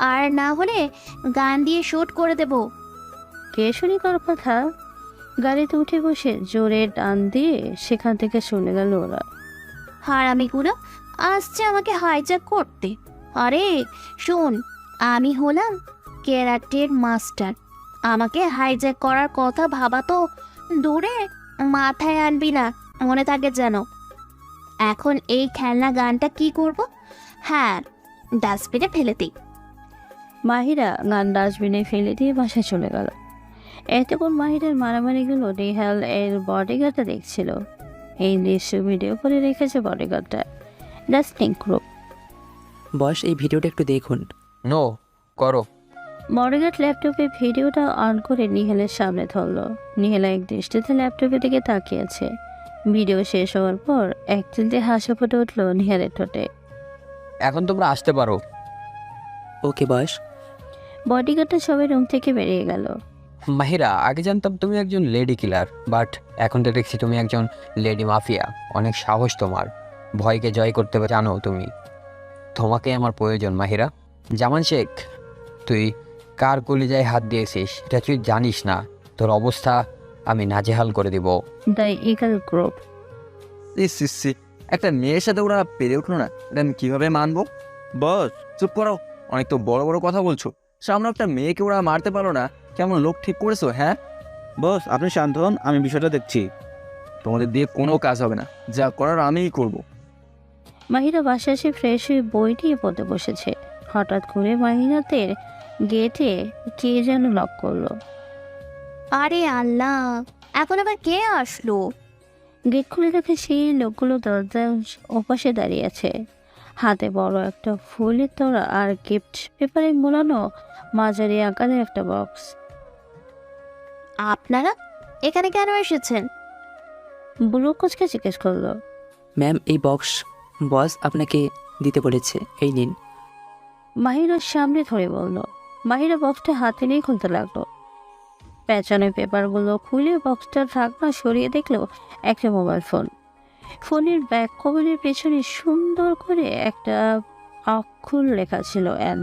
আর না হলে গান দিয়ে শুট করে দেব। কে শুনি কার কথা? গাড়িতে উঠে বসে জোরে টান দিয়ে সেখান থেকে চলে গেল ওরা। হারামিগুলো আসছে আমাকে হাইজ্যাক করতে। আরে শোন, আমি হলাম ক্যারাটের মাস্টার, আমাকে হাইজ্যাক করার কথা ভাবা তো দূরে, মাথায় আনবি না, মনে থাকে যেন। এখন এই খেলনা গানটা কি করব? হ্যাঁ, ডাস্টবিনে ফেলে দিই। মাহিরা গান ডাস্টবিনে ফেলে দিয়ে বাসায় চলে গেল। এতক্ষণ মাহিরার মারামারিগুলো নেহাল এর বডিগার্ডটা দেখছিল। এই দৃশ্য ভিডিও করে রেখেছে বডিগার্ডটা। Dusting group. বস, এই ভিডিওটা একটু দেখুন। নো, করো। বডিগার্ড ল্যাপটপে ভিডিওটা অন করে নিহালের সামনে ধরল। নিহাল এক দৃষ্টিতে ল্যাপটপের দিকে তাকিয়েছে। ভিডিও শেষ হওয়ার পর এক চিলতে হাসি ফুটে উঠল নিহালের ঠোঁটে। এখন তোমরা আসতে পারো। ওকে বস। বডিগার্ডটা সবাই রুম থেকে বেরিয়ে গেল। মাহিরা, আগে জানতাম তুমি একজন লেডি কিলার, বাট এখন তো দেখছি তুমি একজন লেডি মাফিয়া। অনেক সাহস তোমার, ভয়কে জয় করতে জানো তুমি। তোমাকে আমার প্রয়োজন মাহিরা। জামান শেখ, তুই কার কলিজায় হাত দিয়েছিস এটা তুই জানিস না। তোর অবস্থা আমি নাজেহাল করে দিব। The eagle group. ইসি, একটা মেয়ের সাথে ওরা পেরে উঠলো না, এটা আমি কিভাবে মানবো? বস চুপ করো, অনেক তো বড় বড় কথা বলছো। সামনে একটা মেয়েকে ওরা মারতে পারো না, কেমন লোক ঠিক করেছো? হ্যাঁ বস আপনি শান্ত হন, আমি বিষয়টা দেখছি। তোমাদের দিয়ে কোনো কাজ হবে না, যা করার আমিই করব। মাহিরা বাসায় এসে ফ্রেশ হয়ে বই নিয়ে পড়তে বসেছে। হঠাৎ করে মাহিরাতের গেটে কে যেন নক করলো। আরে আল্লাহ, এখন আবার কে আসলো? গেট খুলে দেখে সেই লোকগুলো দরজার ওপাশে দাঁড়িয়ে আছে। হাতে বড় একটা ফুলের তোড়া আর গিফট পেপারে মোড়ানো মাঝারি আকারের একটা বক্স। আপনারা এখানে কেন এসেছেন? বুড়ো কোচকে জিজ্ঞেস করলো। ম্যাম, এই বক্স বস আপনাকে দিতে বলেছে, এই নিন। মাহিরার সামনে ধরে বলল। মাহিরা বক্সটা হাতে নিয়ে খুলতে লাগলো। পেছনের পেপারগুলো খুলে বক্সটার ঢাকনা সরিয়ে দেখলো একটা মোবাইল ফোন। ফোনের ব্যাক কভারের পেছনে সুন্দর করে একটা অক্ষর লেখা ছিল এন।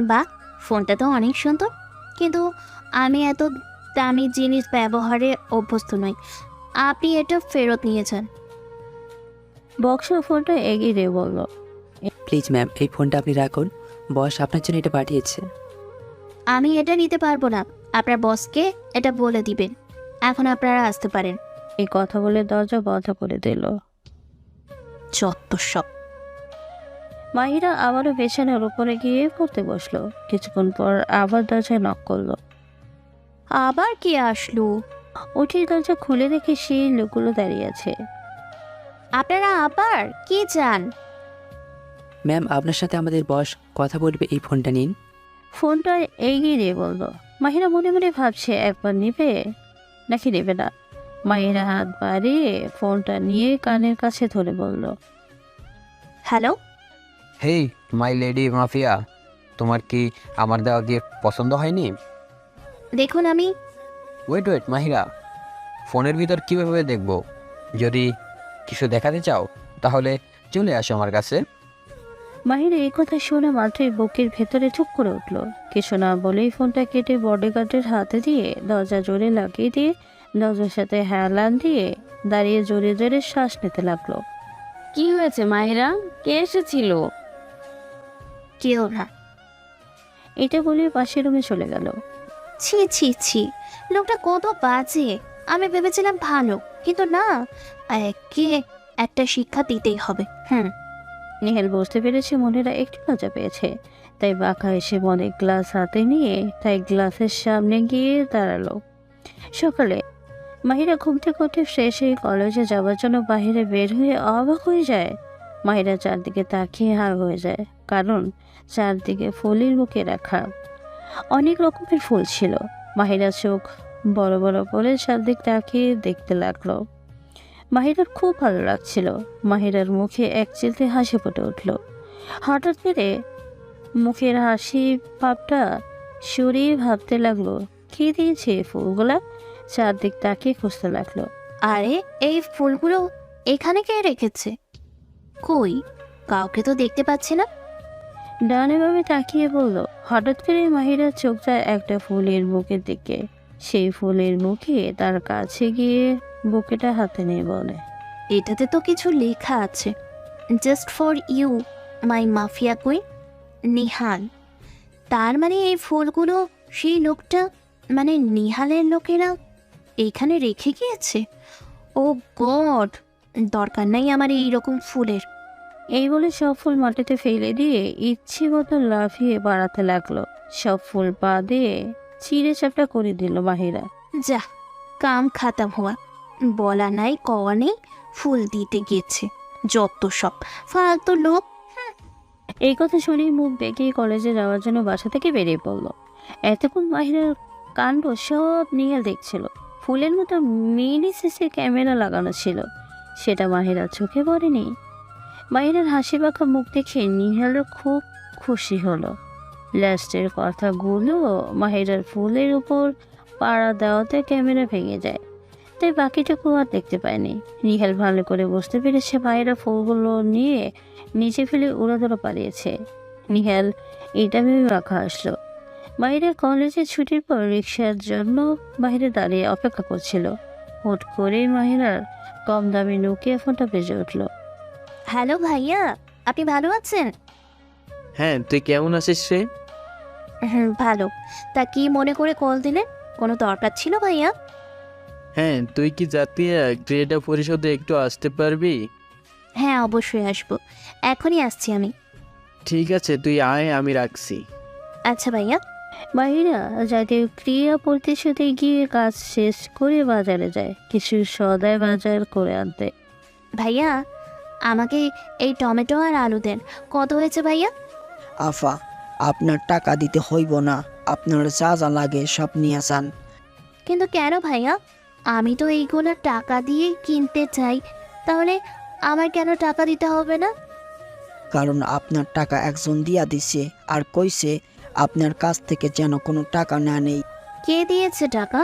বাহ, ফোনটা তো অনেক সুন্দর, কিন্তু আমি এত দামি জিনিস ব্যবহারে অভ্যস্ত নই। আপনি এটা ফেরত নিয়ে যান। বক্স ফোনটা এগিয়ে দিয়ে বলল, প্লিজ ম্যাম, এই ফোনটা আপনি রাখুন, বস আপনার জন্য এটা পাঠিয়েছে। আমি এটা নিতে পারবো না, আপনার বসকে এটা বলে দিবেন। এখন আপনারা আসতে পারেন। এই কথা বলে দরজা বন্ধ করে দিল। যত সব। মাহিরা আবারও বিছানার উপরে গিয়ে পড়তে বসলো। কিছুক্ষণ পর আবার দরজায় নক করলো। আবার কে আসলো? উঠে দরজা খুলে দেখে সেই লোকগুলো দাঁড়িয়ে আছে। আপনারা আবার কি চান? ম্যাম, আপনার সাথে আমাদের বস কথা বলবে, এই ফোনটা নিন। ফোনটা এগিয়ে দিয়ে বলল। মাহিরা মনে মনে ভাবছে একবার নিবে নাকি নেবে না। মাহিরা হাত বাড়িয়ে ফোনটা নিয়ে কানের কাছে ধরে বলল, hello. Hey my lady mafia, তোমার কি আমার দেওয়া গিফট পছন্দ হয়নি? দেখুন আমি ওয়েট মাহিরা, ফোনের ভিতর কীভাবে দেখব? যদি কিছু দেখাতে চাও তাহলে চলে আসো আমার কাছে। মাহিরা এই কথা শুনে মাত্রই বুকের ভেতরে চুপ করে উঠল। কিছু না বলেই ফোনটা কেটে বডিগার্ডের হাতে দিয়ে দরজা জোরে লাগিয়ে দিয়ে দরজার সাথে হেলান দিয়ে দাঁড়িয়ে জোরে জোরে শ্বাস নিতে লাগলো। কি হয়েছে মাহিরা? কে এসেছিল? কেউ না। এটা বলে পাশের রুমে চলে গেল। ছি ছি ছি, লোকটা কত বাজে। আমি ভেবেছিলাম ভালো, কিন্তু না, একে একটা শিক্ষা দিতেই হবে। নিহাল বুঝতে পেরেছে মনিরা একটু লজ্জা পেয়েছে, তাই বাঁকা এসে মনে গ্লাস হাতে নিয়ে তাই গ্লাসের সামনে গিয়ে দাঁড়ালো। সকালে মাহিরা ঘুম থেকে উঠে ফ্রেশ হয়ে কলেজে যাওয়ার জন্য বাইরে বের হয়ে অবাক হয়ে যায়। মাহিরা চারদিকে তাকিয়ে হাঁ হয়ে যায়, কারণ চারদিকে ফুলের বুকে রাখা অনেক রকমের ফুল ছিল। মাহিরা চোখ বড় বড় করে চারদিক তাকিয়ে দেখতে লাগলো। মাহিরার খুব ভালো লাগছিল। মাহিরার মুখে এক চিলতে হাসি ফুটে উঠল। হঠাৎ করে মুখের হাসি ভাবটা সরিয়ে ভাবতে লাগলো, কি দিয়েছে ফুলগুলা? চারদিক তাকিয়ে খুঁজতে লাগলো। আরে এই ফুলগুলো এখানে কে রেখেছে? কই, কাউকে তো দেখতে পাচ্ছি না। ডানে বামে তাকিয়ে বলল। হঠাৎ করে মাহিরার চোখ যায় একটা ফুলের বুকের দিকে। সেই ফুলের মুখে তার কাছে গিয়ে বুকেটা হাতে নিয়ে বলে, এটাতে তো কিছু লেখা আছে, just for you my mafia queen Nihal. তার মানে এই ফুলগুলো সেই লোকটা, মানে নিহালের লোকেরা এইখানে রেখে গিয়েছে। ও গড, দরকার নাই আমার এইরকম ফুলের। এই বলে সব ফুল মাটিতে ফেলে দিয়ে ইচ্ছে মতো লাফিয়ে বাড়াতে লাগলো। সব ফুল পা দিয়ে চিড়ে চাপটা করে দিল মাহিরা। যা, কাম খাতাম হওয়া, বলা নাই কওয়া নেই, ফুল দিতে গেছে, যত সব ফালতু লোক। এই কথা শুনে মুখ বেঁকে কলেজে যাওয়ার জন্য বাসা থেকে বেরিয়ে পড়লো। এতক্ষণ মাহিরার কাণ্ড সব নিহাল দেখছিল। ফুলের মতো মিনি সিসি ক্যামেরা লাগানো ছিল, সেটা মাহিরার চোখে পড়েনি। মাহিরার হাসি পাখা মুখ দেখে নিহালও খুব খুশি হলো। লাস্টের কথাগুলো মাহিরার ফুলের উপর পাড়া দেওয়াতে ক্যামেরা ভেঙে যায়, তাই বাকিটুকু আর দেখতে পায়নি। নিহাল ভালো করে বুঝতে পেরেছে মাহিরা ফুলগুলো নিয়ে নিচে ফেলে উড়াধুরা পালিয়েছে। নিহাল এটা ভেবে রাখা আসলো। মাহিরা কলেজে ছুটির পর রিক্সার জন্য বাইরে দাঁড়িয়ে অপেক্ষা করছিল। হুট করে মাহিরার কম দামি নোকিয়া ফোনটা বেজে উঠল। হ্যালো ভাইয়া, আপনি ভালো আছেন? হ্যাঁ, তুই কেমন আছিস রে? ভালো। তা কি মনে করে কল দিলেন? কোনো দরকার ছিল ভাইয়া? হ্যাঁ, তুই কি জাতীয় ক্রীড়া পরিষদে একটু আসতে পারবি? হ্যাঁ, অবশ্যই আসবো, এখনই আসছি আমি। ঠিক আছে, তুই আয়, আমি রাখছি। আচ্ছা ভাইয়া। মাহিরা জাতীয় ক্রীড়া পরিষদে গিয়ে কাজ শেষ করে বাজারে যায় কিছু সদাই বাজার করে আনতে। ভাইয়া, আমাকে এই টমেটো আর আলু দেন। কত হয়েছে ভাইয়া? আফা, আপনার টাকা দিতে হইব না, আপনার যা যা লাগে সব নিয়ে যান। কিন্তু কেন ভাইয়া? আমি তো এইগুলো টাকা দিয়ে কিনতে চাই, তাহলে আমার কেন টাকা দিতে হবে না? কারণ আপনার টাকা একজন দিয়া দিছে, আর কইছে আপনার কাছ থেকে যেন কোনো টাকা না নেই। কে দিয়েছে টাকা?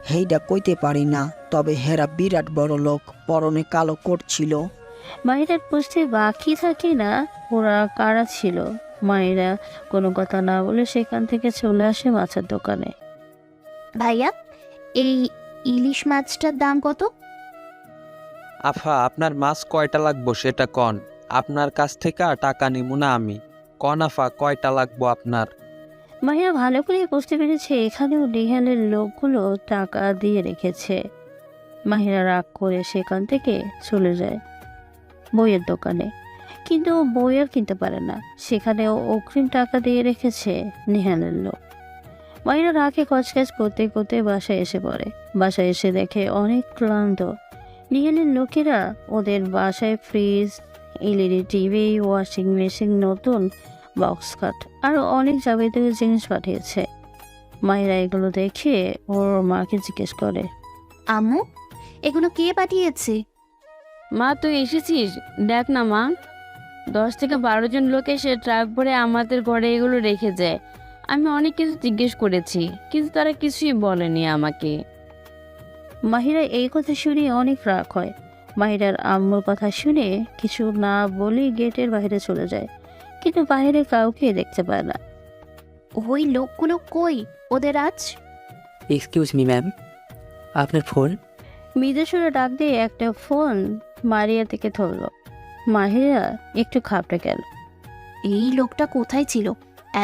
হেইডা কইতে পারি না, তবে হেরা বিরাট বড় লোক, পরনে কালো কোট ছিল। মাহিরার বুঝতে বাকি থাকে না ওরা কারা ছিল। মাহিরা কোনো কথা না বলে সেখান থেকে চলে আসে মাছের দোকানে। ভাইয়া, এই ইলিশ মাছটার দাম কত? আফা, আপনার মাছ কয়টা লাগবো সেটা কন, আপনার কাছ থেকে টাকা নিব না আমি। কন আফা, কয়টা লাগবো আপনার? মাহিরা ভালো করে বুঝতে পেরেছে এখানেও নিহালের লোকগুলো টাকা দিয়ে রেখেছে। মাহিরা রাগ করে সেখান থেকে চলে যায় বইয়ের দোকানে, কিন্তু বই আর কিনতে পারে না, সেখানেও অগ্রিম টাকা দিয়ে রেখেছে নিহালের লোক। মাহিরা রাগে কচকাচ করতে করতে বাসায় এসে পড়ে। বাসায় এসে দেখে অনেক ক্লান্ত। নিহালের লোকেরা ওদের বাসায় fridge, LED TV, washing machine, নতুন বক্স কাট আরও অনেক যাবতীয় জিনিস পাঠিয়েছে। মাহিরা এগুলো দেখে ওর মাকে জিজ্ঞেস করে, আম্মু, এগুলো কে পাঠিয়েছে? মা, তুই এসেছিস? দেখ না মা, 10 থেকে 12 জন লোক এসে ট্রাক ভরে আমাদের ঘরে এগুলো রেখে যায়। আমি অনেক কিছু জিজ্ঞেস করেছি, কিন্তু তারা কিছুই বলেনি আমাকে। মাহিরা এই কথা শুনে অনেক রাগ হয়। মাহিরার আম্মুর কথা শুনে কিছু না বলে গেটের বাইরে চলে যায়, কিন্তু বাইরে কাউকে দেখতে পায় না। ওই লোকগুলো কই? ওদের আজ? এক্সকিউজ মি ম্যাম, আপনার ফোন? বিদেশিরা ডাক দিয়ে একটা ফোন মারিয়া থেকে ধরল। মাহিরা একটু খাপড়ে গেল। এই লোকটা কোথায় ছিল?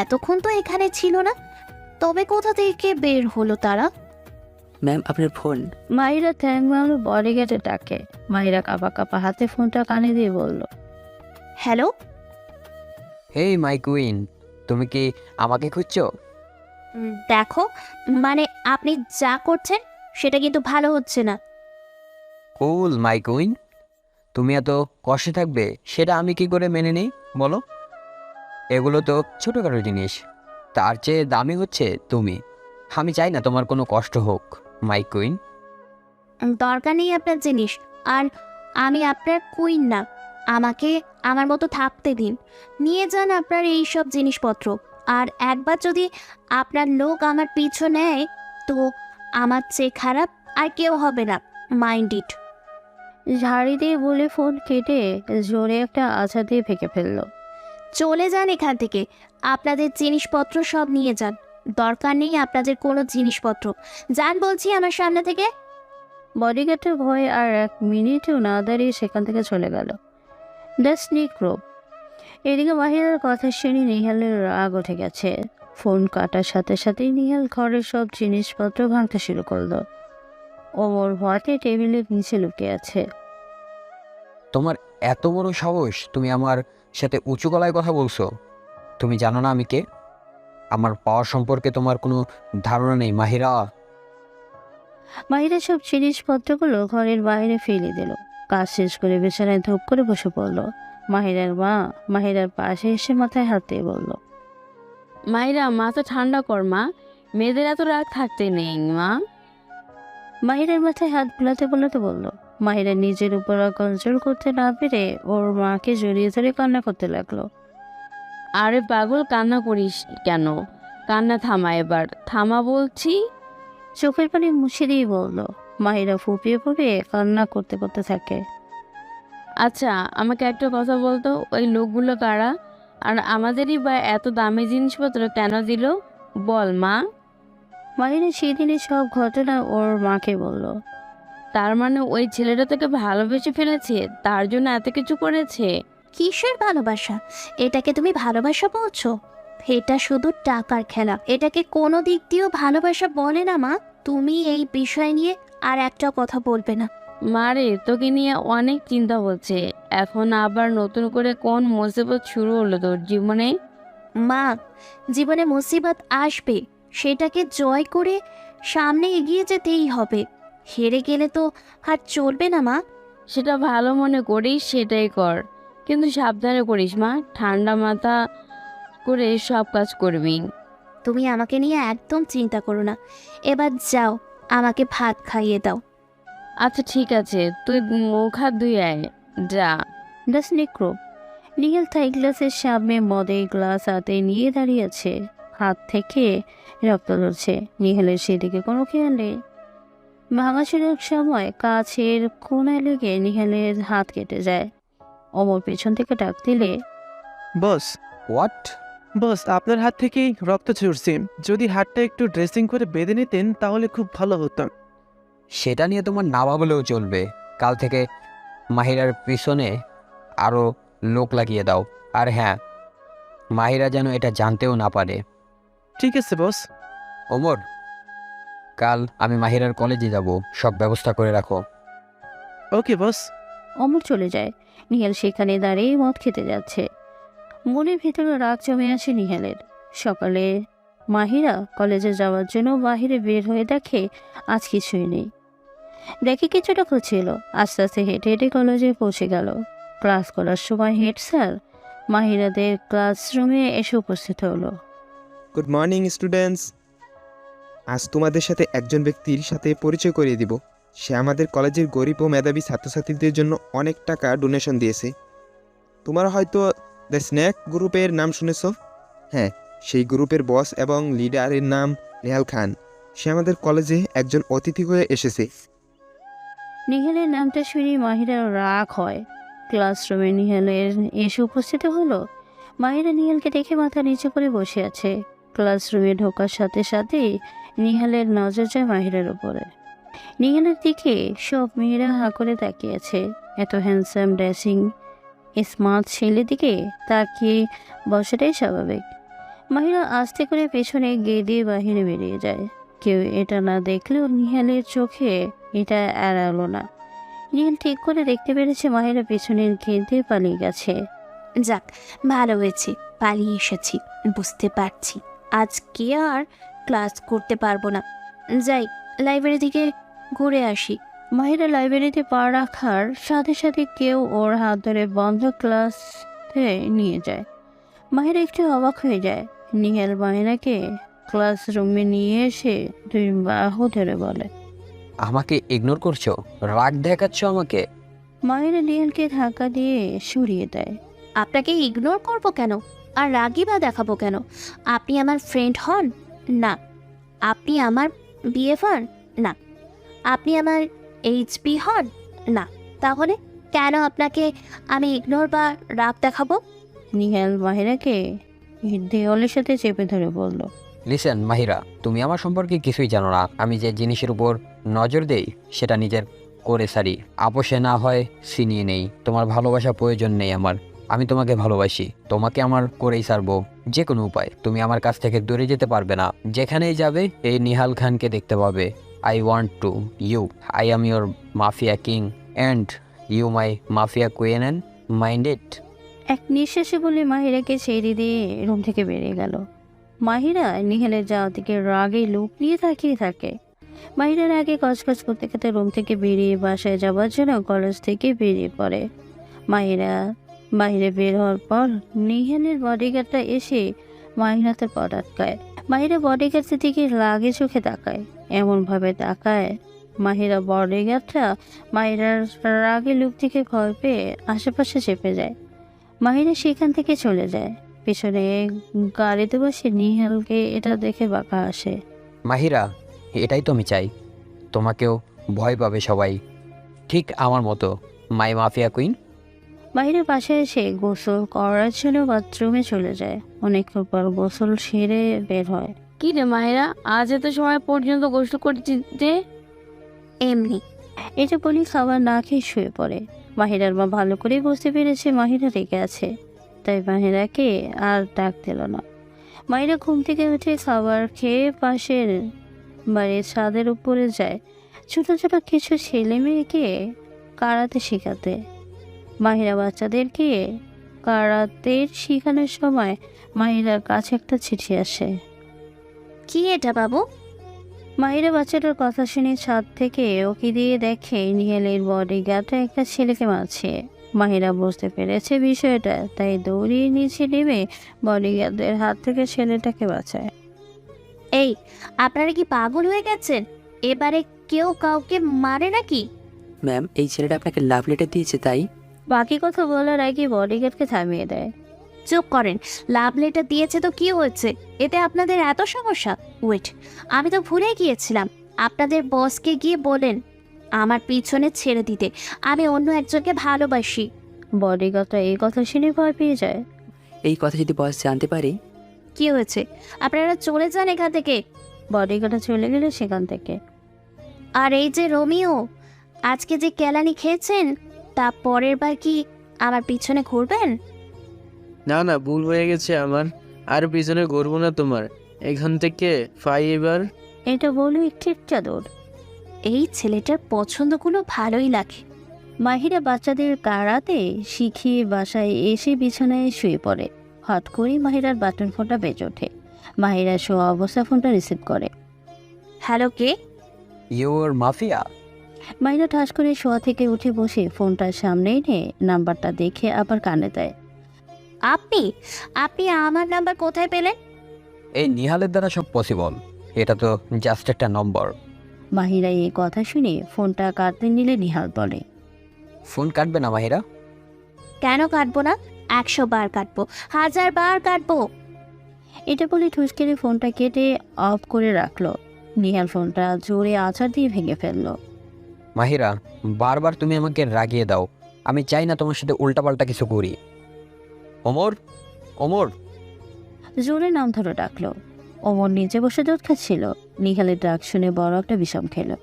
এতক্ষণ তো এখানে ছিল না, তবে কোথা থেকে বের হলো তারা? ম্যাম আপনার ফোন। মাহিরা থ্যাং মামলো বডিগার্ডে ডাকে। মাহিরা কাঁপা কাঁপা হাতে ফোনটা কানে দিয়ে বলল, হ্যালো। হেই মাই কুইন, তুমি কি আমাকে খুঁজছো? দেখো, মানে আপনি যা করছেন সেটা কিন্তু ভালো হচ্ছে না। কুল মাই কুইন, তুমি এত কষ্টে থাকবে সেটা আমি কি করে মেনে নিই বলো? এগুলো তো ছোটোখাটো জিনিস, তার চেয়ে দামি হচ্ছে তুমি। আমি চাই না তোমার কোনো কষ্ট হোক মাই কুইন। দরকার নেই আপনার জিনিস, আর আমি আপনার কুইন না। আমাকে আমার মতো থাকতে দিন। নিয়ে যান আপনার এই সব জিনিসপত্র। আর একবার যদি আপনার লোক আমার পিছু নেয় তো আমার চেয়ে খারাপ আর কেউ হবে না। Mind it. ঝাড়ি দিয়ে বলে ফোন কেটে জোরে একটা আছাড় দিয়ে ফেঁকে ফেলল। চলে যান এখান থেকে। আপনাদের জিনিসপত্র সব নিয়ে যান। দরকার নেই আপনাদের কোনো জিনিসপত্র। যান বলছি আমার সামনে থেকে। বডিগার্ডের ভয়ে আর 1 মিনিটও না দাঁড়িয়ে সেখান থেকে চলে গেল। The snake group. এদিকে মাহিরার কথা শুনে নিহালের রাগ উঠে গেছে। ফোন কাটার সাথে সাথেই নিহাল ঘরের সব জিনিসপত্র ভাঙতে শুরু করলো। ওমর ভয়তে টেবিলের নিচে লুকিয়ে আছে। তোমার এত বড় সাহস, তুমি আমার সাথে উঁচু গলায় কথা বলছো? তুমি জানো না আমি কে? আমার পাওয়ার সম্পর্কে তোমার কোনো ধারণা নেই মাহিরা। মাহিরা সব জিনিসপত্রগুলো ঘরের বাইরে ফেলে দিল। কাজ শেষ করে বিছানায় ধূপ করে বসে পড়ল। মাহিরার মা মাহিরার পাশে এসে মাথায় হাত দিয়ে বলল, মাহিরা, মাথা ঠান্ডা কর মা, মেয়েদের এত রাগ থাকতে নেই মা। মাহিরার মাথায় হাত বুলাতে বুলাতে বলল। মাহিরা নিজের উপর কন্ট্রোল করতে না পেরে ওর মাকে জড়িয়ে ধরে কান্না করতে লাগলো। আরে পাগল, কান্না করিস কেন? কান্না থামা, এবার থামা বলছি। চোখের পানি মুছে দিয়ে বলল। মাহিরা ফুপিয়ে ফুপিয়ে কান্না করতে করতে থাকে। আচ্ছা, আমাকে একটা কথা বলতো, ওই লোকগুলো কারা? আর আমাদেরই বা এত দামি জিনিসপত্র কেন দিল? বল মা। মাহিরা সেদিনের সব ঘটনা ওর মাকে বলল। তার মানে ওই ছেলেটা তোকে ভালোবেসে ফেলেছে, তার জন্য এত কিছু করেছে? কিসের ভালোবাসা? এটাকে তুমি ভালোবাসা বলছো? এটা শুধু টাকার খেলা। এটাকে কোনো দিক দিয়েও ভালোবাসা বলে না মা। তুমি এই বিষয় নিয়ে আর একটা কথা বলবে না। মারে, তোকে নিয়ে অনেক চিন্তা হচ্ছে। এখন আবার নতুন করে কোন মুসিবত শুরু হলো তোর জীবনে? মা, জীবনে মুসিবত আসবে, সেটাকে জয় করে সামনে এগিয়ে যেতেই হবে। হেরে গেলে তো আর চলবে না মা। সেটা ভালো মনে করিস সেটাই কর, কিন্তু সাবধানে করিস মা। ঠান্ডা মাথা করে সব কাজ করবি। তুমি আমাকে নিয়ে একদম চিন্তা করো না। এবার যাও, আমাকে ভাত খাইয়ে দাও। আচ্ছা ঠিক আছে, তুই মুখ হাত ধুয়ে আয়, যা। The snake group. নিহাল থাই গ্লাসের সামনে মদের গ্লাস হাতে নিয়ে দাঁড়িয়ে আছে। হাত থেকে রক্ত ঝরছে। নিহালের সেদিকে কোনো খেয়াল নেই। ভাঙাচুরের সময় কাছের কোনায় লেগে নিহালের হাত কেটে যায়। অমর পেছন থেকে ডাক দিলে, বস হোয়াট? বস, আপনার হাত থেকেই রক্ত ঝরছে। যদি হাতটা একটু ড্রেসিং করে বেঁধে নিতেন তাহলে খুব ভালো হতো। সেটা নিয়ে তোমার না ভাবলেও চলবে। কাল থেকে মাহিরার পিছনে আরও লোক লাগিয়ে দাও। আর হ্যাঁ, মাহিরা যেন এটা জানতেও না পারে। ঠিক আছে বস। ওমর, কাল আমি মাহিরার কলেজে যাব, সব ব্যবস্থা করে রাখো। ওকে বস। অমর চলে যায়। নিহাল সেখানে দাঁড়িয়ে মদ খেতে যাচ্ছে। মনের ভিতরে রাগ জমে আছে নিহালের। সকালে মাহিরা কলেজে যাওয়ার জন্য বাহিরে বের হয়ে দেখে আজ কিছুই নেই। দেখে কিছুটা খুঁজছিল। আস্তে আস্তে হেঁটে হেঁটে কলেজে পৌঁছে গেল। ক্লাস করার সময় হেড স্যার মাহিরাদের ক্লাসরুমে এসে উপস্থিত হলো। Good morning students. আজ তোমাদের সাথে একজন ব্যক্তির সাথে পরিচয় করিয়ে দিব। সে আমাদের কলেজের গরিব ও মেধাবী ছাত্রছাত্রীদের জন্য অনেক টাকা ডোনেশন দিয়েছে। তোমরা হয়তো দ্য স্নেক গ্রুপের নাম শুনেছ। হ্যাঁ, সেই গ্রুপের বস এবং লিডারের নাম নেহাল খান। সে আমাদের কলেজে একজন অতিথি হয়ে এসেছে। নিহালের নামটা শুনে মাহিরার রাগ হয়। ক্লাসরুমে নিহালের এসে উপস্থিত হলো। মাহিরা নিহালকে দেখে মাথা নিচু করে বসে আছে। ক্লাসরুমে ঢোকার সাথে সাথেই নিহালের নজর যায় মাহিরার উপরে। নিহালের দিকে সব মেয়েরা হাঁ করে তাকিয়েছে। এত হ্যান্ডসাম ড্রেসিং স্মার্ট ছেলে দিকে তাকিয়ে বসাটাই স্বাভাবিক। মাহিরা আস্তে করে পেছনে গিয়ে দিয়ে বাহিরে বেরিয়ে যায়। কেউ এটা না দেখলেও নিহালের চোখে এটা এড়ালো না। নিহাল ঠিক করে দেখতে পেরেছে মাহিরা পেছনের গেট দিয়ে পালিয়ে গেছে। যাক, ভালো হয়েছে পালিয়ে এসেছি। বুঝতে পারছি আজকে আর ক্লাস করতে পারবো না। যাই, লাইব্রেরি থেকে ঘুরে আসি। মাহিরা লাইব্রেরিতে পা রাখার সাথে সাথে কেউ ওর হাত ধরে বন্ধ ক্লাসে নিয়ে যায়। মাহিরা একটু অবাক হয়ে যায়। নিহাল মাহিরাকে ক্লাসরুমে নিয়ে এসে দুই বাহু ধরে বলে, আমাকে ইগনোর করছো? রাগ দেখাচ্ছ আমাকে? মাহিরা নিহালকে ধাক্কা দিয়ে সরিয়ে দেয়। আপনাকে ইগনোর করব কেন, আর রাগই বা দেখাবো কেন? আপনি আমার ফ্রেন্ড হন না, আপনি আমার বিএফ হন না, আপনি আমার এইচপি হন না, তাহলে কেন আপনাকে আমি ইগনোর বা রাগ দেখাবো? নিহাল মাহিরাকে দেওয়ালের সাথে চেপে ধরে বলল, লিসেন মাহিরা, তুমি আমার সম্পর্কে কিছুই জানো না। আমি যে জিনিসের উপর নজর দেই সেটা নিজের করে সারি। আপোষে না হয় ছিনিয়ে নেই। তোমার ভালোবাসা প্রয়োজন নেই আমার। আমি তোমাকে ভালোবাসি। তোমাকে আমার করেই ছাড়বো যে কোনো উপায়। তুমি আমার কাছ থেকে দূরে যেতে পারবে না। যেখানেই যাবে এই নিহাল খানকে দেখতে পাবে। I want to you. I am your mafia king and you my mafia queen and mind it. এক নিঃশ্বাসে বলে মাহিরাকে ছেড়ে দিয়ে রুম থেকে বেরিয়ে গেল। মাহিরা নিহালের যাওয়া থেকে রাগে লুক নিয়ে তাকিয়ে থাকে। মাহিরার আগে কাজ করতে করতে রুম থেকে বেরিয়ে বাসায় যাওয়ার জন্য কলেজ থেকে বেরিয়ে পড়ে। মাহিরা বাইরে বের হওয়ার পর নিহালের বডিগার্ডটা এসে মাহিরাতে পা আটকায়। মাহিরা বডিগার্ডের দিকে রাগে চোখে তাকায়। এমনভাবে তাকায় মাহিরা বডিগার্ডটা মাহিরার রাগে লুক থেকে ভয় পেয়ে আশেপাশে চেপে যায়। মাহিরা সেখান থেকে চলে যায়। পেছনে গাড়িতে বসে নিহালকে এটা দেখে বাঁকা আসে। মাহিরা, এটাই তো আমি চাই। তোমাকেও ভয় পাবে সবাই, ঠিক আমার মতো। মাই মাফিয়া কুইন। মাহিরা পাশে এসে গোসল করার জন্য বাথরুমে চলে যায়। অনেকক্ষণ পর গোসল সেরে বের হয়। কি রে মাহিরা, আজ এত সময় পর্যন্ত গোসল করছিস যে? এমনি। এটা বলি খাবার না খেয়ে শুয়ে পড়ে। মাহিরার মা ভালো করে বুঝতে পেরেছে মাহিরা রেগে আছে, তাই মাহিরাকে আর ডাক দিল না। মাহিরা ঘুম থেকে উঠে খাবার খেয়ে পাশের বাড়ির ছাদের উপরে যায় ছোট ছোট কিছু ছেলে মেয়েকে কারাতে শেখাতে। মাহিরা বাচ্চাদেরকে কারাতে শেখানোর সময় মাহিরার কাছে একটা চিঠি আসে। কি এটা বাবু? মাহিরা বাচ্চাটার কথা শুনে ছাদ থেকে ওকে দিয়ে দেখে নিহালের বডিগার্ডটা একটা ছেলেকে মারছে। মাহিরা বুঝতে পেরেছে বিষয়টা, তাই দৌড়িয়ে নিচে নেমে বডিগার্ডদের হাত থেকে ছেলেটাকে বাঁচায়। এই, আপনারা কি পাগল হয়ে গেছেন? এবারে কেউ কাউকে মারে নাকি? ম্যাম, এই ছেলেটা আপনাকে লাভ লেটার দিয়েছে তাই? বাকি কথা বলার আগে বডিগার্ডকে থামিয়ে দেয়। চুপ করেন। লাভ লেটার দিয়েছে তো কি হয়েছে? এতে আপনাদের এত সমস্যা? ওয়েট, আমি তো ভুলে গিয়েছিলাম। আপনাদের বসকে গিয়ে বলেন আমার পিছনে ছেড়ে দিতে। আমি অন্য একজনকে ভালোবাসি। বডিগার্ডটা এই কথা শুনে ভয় পেয়ে যায়। এই কথা যদি বস জানতে পারে? কি হয়েছে? আপনারা চলে যান এখান থেকে। বডিগার্ডটা চলে গেলে সেখান থেকে। আর এই যে রোমিও, আজকে যে কেলানি খেয়েছেন তা পরের বার কি আমার পিছনে ঘুরবেন? না না, ভুল হয়ে গেছে আমার। আর পিছনে ঘুরবো না তোমার। এখান থেকে ফাই এবার। এটা বলে একটি চাদর। এই ছেলেটার পছন্দগুলো ভালোই লাগে। মাহিরা বাচ্চাদের কারাতে শিখিয়ে বাসায় এসে বিছানায় শুয়ে পড়ে। হঠাৎ করে মাহিরার বাটন ফোনটা বেজে ওঠে। মাহিরা শোয়া অবস্থা ফোনটা রিসিভ করে। Hello, K? Your mafia. Mahira ঠাস করে শোয়া থেকে উঠে বসে ফোনটার সামনে এনে নাম্বারটা দেখে আবার কানে দেয়। আপনি আপনি আমার নাম্বার কোথায় পেলেন? এই নিহালের দ্বারা সব পসিবল। এটা তো জাস্ট একটা নম্বর। মাহিরা এই কথা শুনে ফোনটা কাটতে নিলে নিহাল বলে, ফোন কাটবে না মাহিরা? কেন কাটবো না? 100 বার কাটবো, 1000 বার কাটবো। এটা বলে ঠুসকেরে ফোনটা কেটে অফ করে রাখলো। নিহাল ফোনটা জোরে আছাড় দিয়ে ভেঙে ফেললো। মাহিরা, বারবার তুমি আমাকে রাগিয়ে দাও। আমি চাই না তোমার সাথে উল্টাপাল্টা কিছু করি। ওমর, ওমর। জোরে নাম ধরে ডাকলো। ওমর নিচে বসে দুধ খাচ্ছিল। নিহালের ডাক শুনে বড় একটা বিষম খেলো।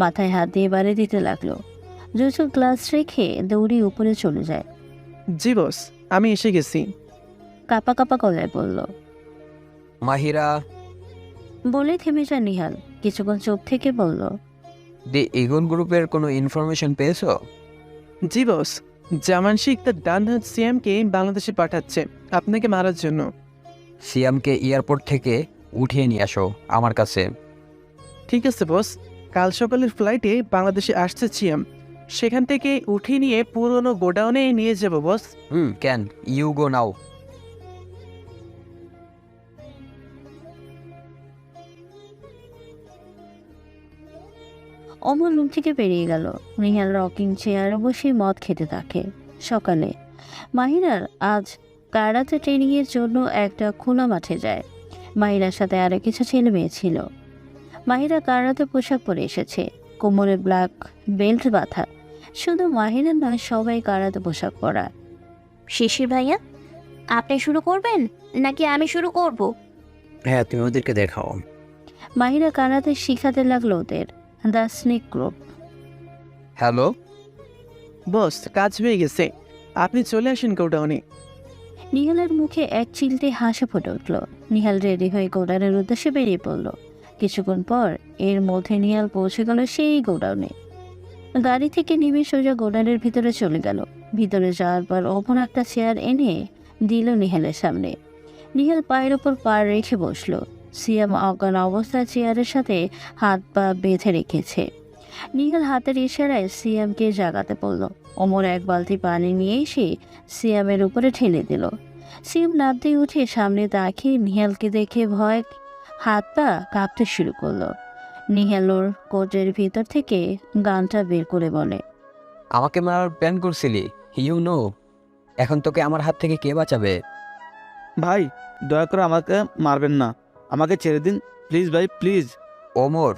মাথায় হাত দিয়ে বাড়ি দিতে লাগলো। জুসু গ্লাস রেখে দৌড়ি উপরে চলে যায়। জি বস, আমি এসে গেছি। কাপা কাপা গলায় বলল, মাহিরা, বলে থেমে যায় নিহাল। কিছুক্ষণ চুপ থেকে বলল, দি ইগল গ্রুপের কোনো ইনফরমেশন পেয়েছো? জি বস, জামান শেখ তার ডান হাত সিয়ামকে বাংলাদেশে পাঠাচ্ছে আপনাকে মারার জন্য। সিয়ামকে এয়ারপোর্ট থেকে উঠিয়ে নিয়ে আসো আমার কাছে। ঠিক আছে বস, কাল সকালের ফ্লাইটে বাংলাদেশে আসছে সিয়াম, সেখান থেকে উঠিয়ে নিয়ে পুরনো গোডাউনে নিয়ে যাব boss. Can you go now. Amar room থেকে বেরিয়ে গেল। নিহাল রকিং চেয়ারে বসে মদ খেতে থাকে। সকালে মাহিরার আজ কারাতে ট্রেনিংয়ের জন্য একটা খোলা মাঠে যায়। মাহিরার সাথে আরও কিছু ছেলে মেয়ে ছিল। মাহিরা কারাতে পোশাক পরে এসেছে, কোমরে ব্ল্যাক বেল্ট বাঁধা। শুধু মাহিরা নয়, সবাই কারাতে পোশাক পরা। শিশির ভাইয়া, আপনি শুরু করবেন নাকি আমি শুরু করব? হ্যাঁ, তুমি ওদেরকে দেখাও। মাহিরা কারাতে শিখাতে লাগলো ওদের। The snake group. Hello boss, কাজ হয়ে গেছে, আপনি চলে আসেন গোডাউনে। নিহালের মুখে এক চিলতে হাসি ফুটে উঠল। নিহাল রেডি হয়ে গোডাউনের উদ্দেশ্যে বেরিয়ে পড়ল। কিছুক্ষণ পর এর মধ্যে নিহাল পৌঁছে গেল সেই গোডাউনে। গাড়ি থেকে নেমে সোজা গোডাউনের ভিতরে চলে গেল। ভিতরে যাওয়ার পর ওপর একটা চেয়ার এনে দিল নিহালের সামনে। নিহাল পায়ের ওপর পা রেখে বসলো। সিয়াম অজ্ঞান অবস্থায় চেয়ারের সাথে হাত পা বেঁধে রেখেছে। নিহাল হাতের ইশারায় সিয়ামকে জাগাতে বলল। ওমর এক বালতি পানি নিয়ে এসে সিয়ামের উপরে ঠেলে দিল। সিয়াম লাফ দিয়ে উঠে সামনে তাকিয়ে নিহালকে দেখে ভয় হাত পা কাঁপতে শুরু করলো। নিহাল ওর কোটের ভিতর থেকে গানটা বের করে বলে, আমাকে মারার প্ল্যান করছিলি, ইউ নো। এখন তোকে আমার হাত থেকে কে বাঁচাবে? ভাই, দয়া করে আমাকে মারবেন না, আমাকে ছেড়ে দিন প্লিজ ভাই, প্লিজ। ওমর,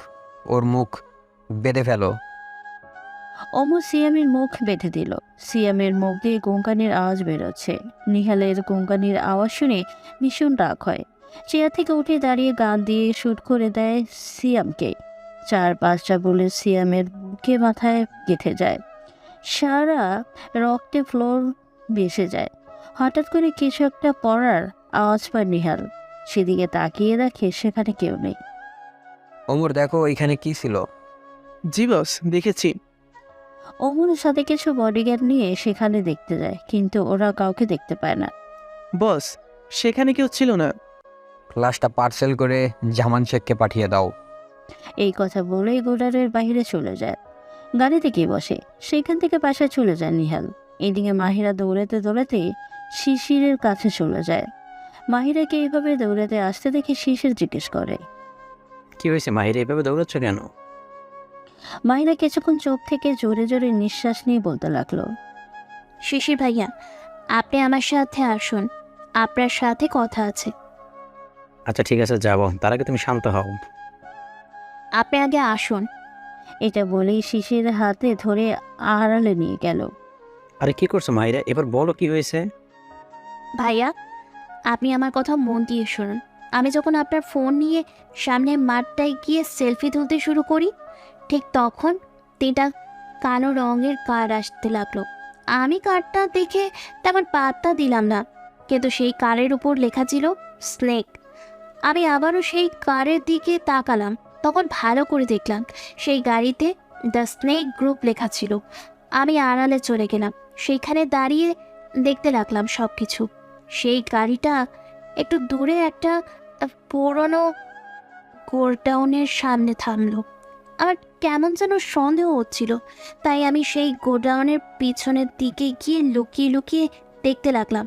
ওর মুখ বেঁধে ফেলো। অমর সিয়ামের মুখ বেঁধে দিল। সিয়ামের মুখ দিয়ে কোঙ্কানির আওয়াজ বেরোচ্ছে। নিহালের কোঙ্কানির আওয়াজ শুনে ভীষণ রাগ হয়। চেয়ার থেকে উঠে দাঁড়িয়ে গান দিয়ে শুট করে দেয় সিয়ামকে। 4-5টা বুলেট সিয়ামের বুকে মাথায় গেঁথে যায়। সারা রক্তে ফ্লোর ভেসে যায়। হঠাৎ করে কিছু একটা পড়ার আওয়াজ পায় নিহাল। সেদিকে তাকিয়ে দেখে সেখানে কেউ নেই। ওমর, দেখো এখানে কি ছিল? জি বস, দেখেছি। অমরের সাথে কিছু বডিগার্ড নিয়ে সেখানে দেখতে যায়, কিন্তু ওরা কাউকে দেখতে পায় না। বস, সেখানে কেউ ছিল না। লাশটা পার্সেল করে জামান শেখকে পাঠিয়ে দাও। এই কথা বলেই গোডারের বাইরে চলে যায়। গাড়িতে গিয়ে বসে। সেখান থেকে বাসায় চলে যায় নিহাল। এদিকে মাহিরা দৌড়াতে দৌড়াতে শিশিরের কাছে চলে যায়। মাহিরাকে এইভাবে দৌড়াতে আসতে দেখে শিশির জিজ্ঞেস করে, কি হয়েছে মাহিরা, এভাবে দৌড়াচ্ছ কেন? মাহিরা কিছুক্ষণ চোখ থেকে জোরে জোরে নিঃশ্বাস নিয়ে বলতে লাগলো, শিশির ভাইয়া, আপনি আমার সাথে আসুন, আপনার সাথে কথা আছে। আচ্ছা ঠিক আছে, যাবো, তার আগে তুমি শান্ত হও। আপনি আগে আসুন। এটা বলেই শিশির হাতে ধরে আড়ালে নিয়ে গেল। আরে কি করছো মাহিরা, এবার বলো কি হয়েছে? ভাইয়া, আপনি আমার কথা মন দিয়ে শুনুন। আমি যখন আপনার ফোন নিয়ে সামনে মাঠটায় গিয়ে সেলফি তুলতে শুরু করি, ঠিক তখন 3টা কালো রঙের কার আসতে লাগলো। আমি কারটা দেখে তেমন পাত্তা দিলাম না, কিন্তু সেই কারের উপর লেখা ছিল স্নেক। আমি আবারও সেই কারের দিকে তাকালাম, তখন ভালো করে দেখলাম সেই গাড়িতে দ্য স্নেক গ্রুপ লেখা ছিল। আমি আড়ালে চলে গেলাম, সেইখানে দাঁড়িয়ে দেখতে লাগলাম সব কিছু। সেই গাড়িটা একটু দূরে একটা পুরনো গোডাউনের সামনে থামলো। আমার কেমন যেন সন্দেহ হচ্ছিল, তাই আমি সেই গোডাউনের পিছনের দিকে গিয়ে লুকিয়ে লুকিয়ে দেখতে লাগলাম।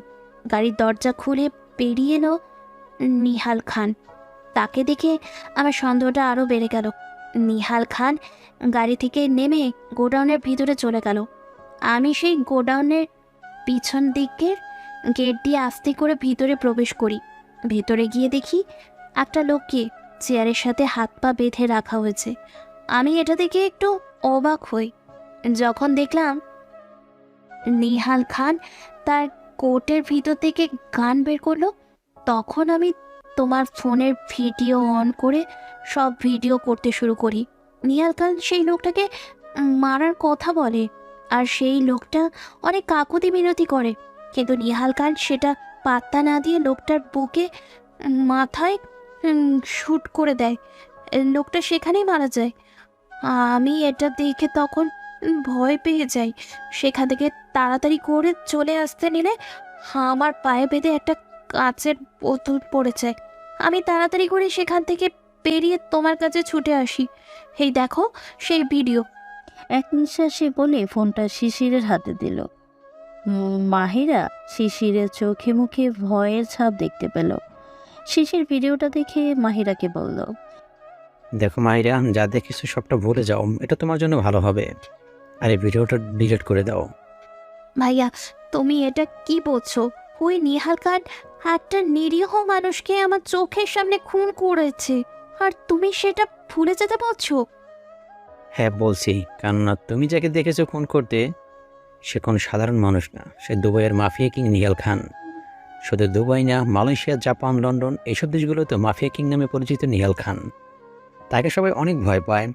গাড়ির দরজা খুলে বেরিয়ে এলো নিহাল খান। তাকে দেখে আমার সন্দেহটা আরও বেড়ে গেল। নিহাল খান গাড়ি থেকে নেমে গোডাউনের ভিতরে চলে গেল। আমি সেই গোডাউনের পিছন দিকের গেট দিয়ে আস্তে করে ভিতরে প্রবেশ করি। ভেতরে গিয়ে দেখি একটা লোককে চেয়ারের সাথে হাত পা বেঁধে রাখা হয়েছে। আমি এটা দেখে একটু অবাক হই। যখন দেখলাম নিহাল খান তার কোটের ভিতর থেকে গান বের করলো, তখন আমি তোমার ফোনের ভিডিও অন করে সব ভিডিও করতে শুরু করি। নিহাল খান সেই লোকটাকে মারার কথা বলে, আর সেই লোকটা অনেক কাকুতি মিনতি করে, কিন্তু নিহাল খান সেটা পাত্তা না দিয়ে লোকটার বুকে মাথায় শ্যুট করে দেয়। লোকটা সেখানেই মারা যায়। আমি এটা দেখে তখন ভয় পেয়ে যাই। সেখান থেকে তাড়াতাড়ি করে চলে আসতে নিলে আমার পায়ে বেঁধে একটা কাচের বোতল পড়ে যায়। আমি তাড়াতাড়ি করে সেখান থেকে পেরিয়ে তোমার কাছে ছুটে আসি। এই দেখো সেই ভিডিও। এক নিঃশ্বাসে বলে ফোনটা শিশিরের হাতে দিল। মাহিরা শিশিরের চোখে মুখে ভয়ের ছাপ দেখতে পেল। শিশির ভিডিওটা দেখে মাহিরাকে বলল, দেখো মাহিরা, যা দেখেছো সবটা ভুলে যাও, এটা তোমার জন্য ভালো হবে। আর এই ভিডিওটা ডিলিট করে দাও। ভাইয়া, তুমি এটা কি বলছো? ওই নিহাল খান একটা নিরীহ মানুষকে আমার চোখের সামনে খুন করেছে, আর তুমি সেটা ভুলে যেতে বলছো? হ্যাঁ বলছি, কেননা তুমি যাকে দেখেছো খুন করতে সে কোনো সাধারণ মানুষ না, সে দুবাইয়ের মাফিয়া কিং নিহাল খান। শুধু দুবাই না, মালয়েশিয়া, জাপান, লন্ডন এইসব দেশগুলোতে মাফিয়া কিং নামে পরিচিত নিহাল খান। তাকে সবাই অনেক ভয় পায়।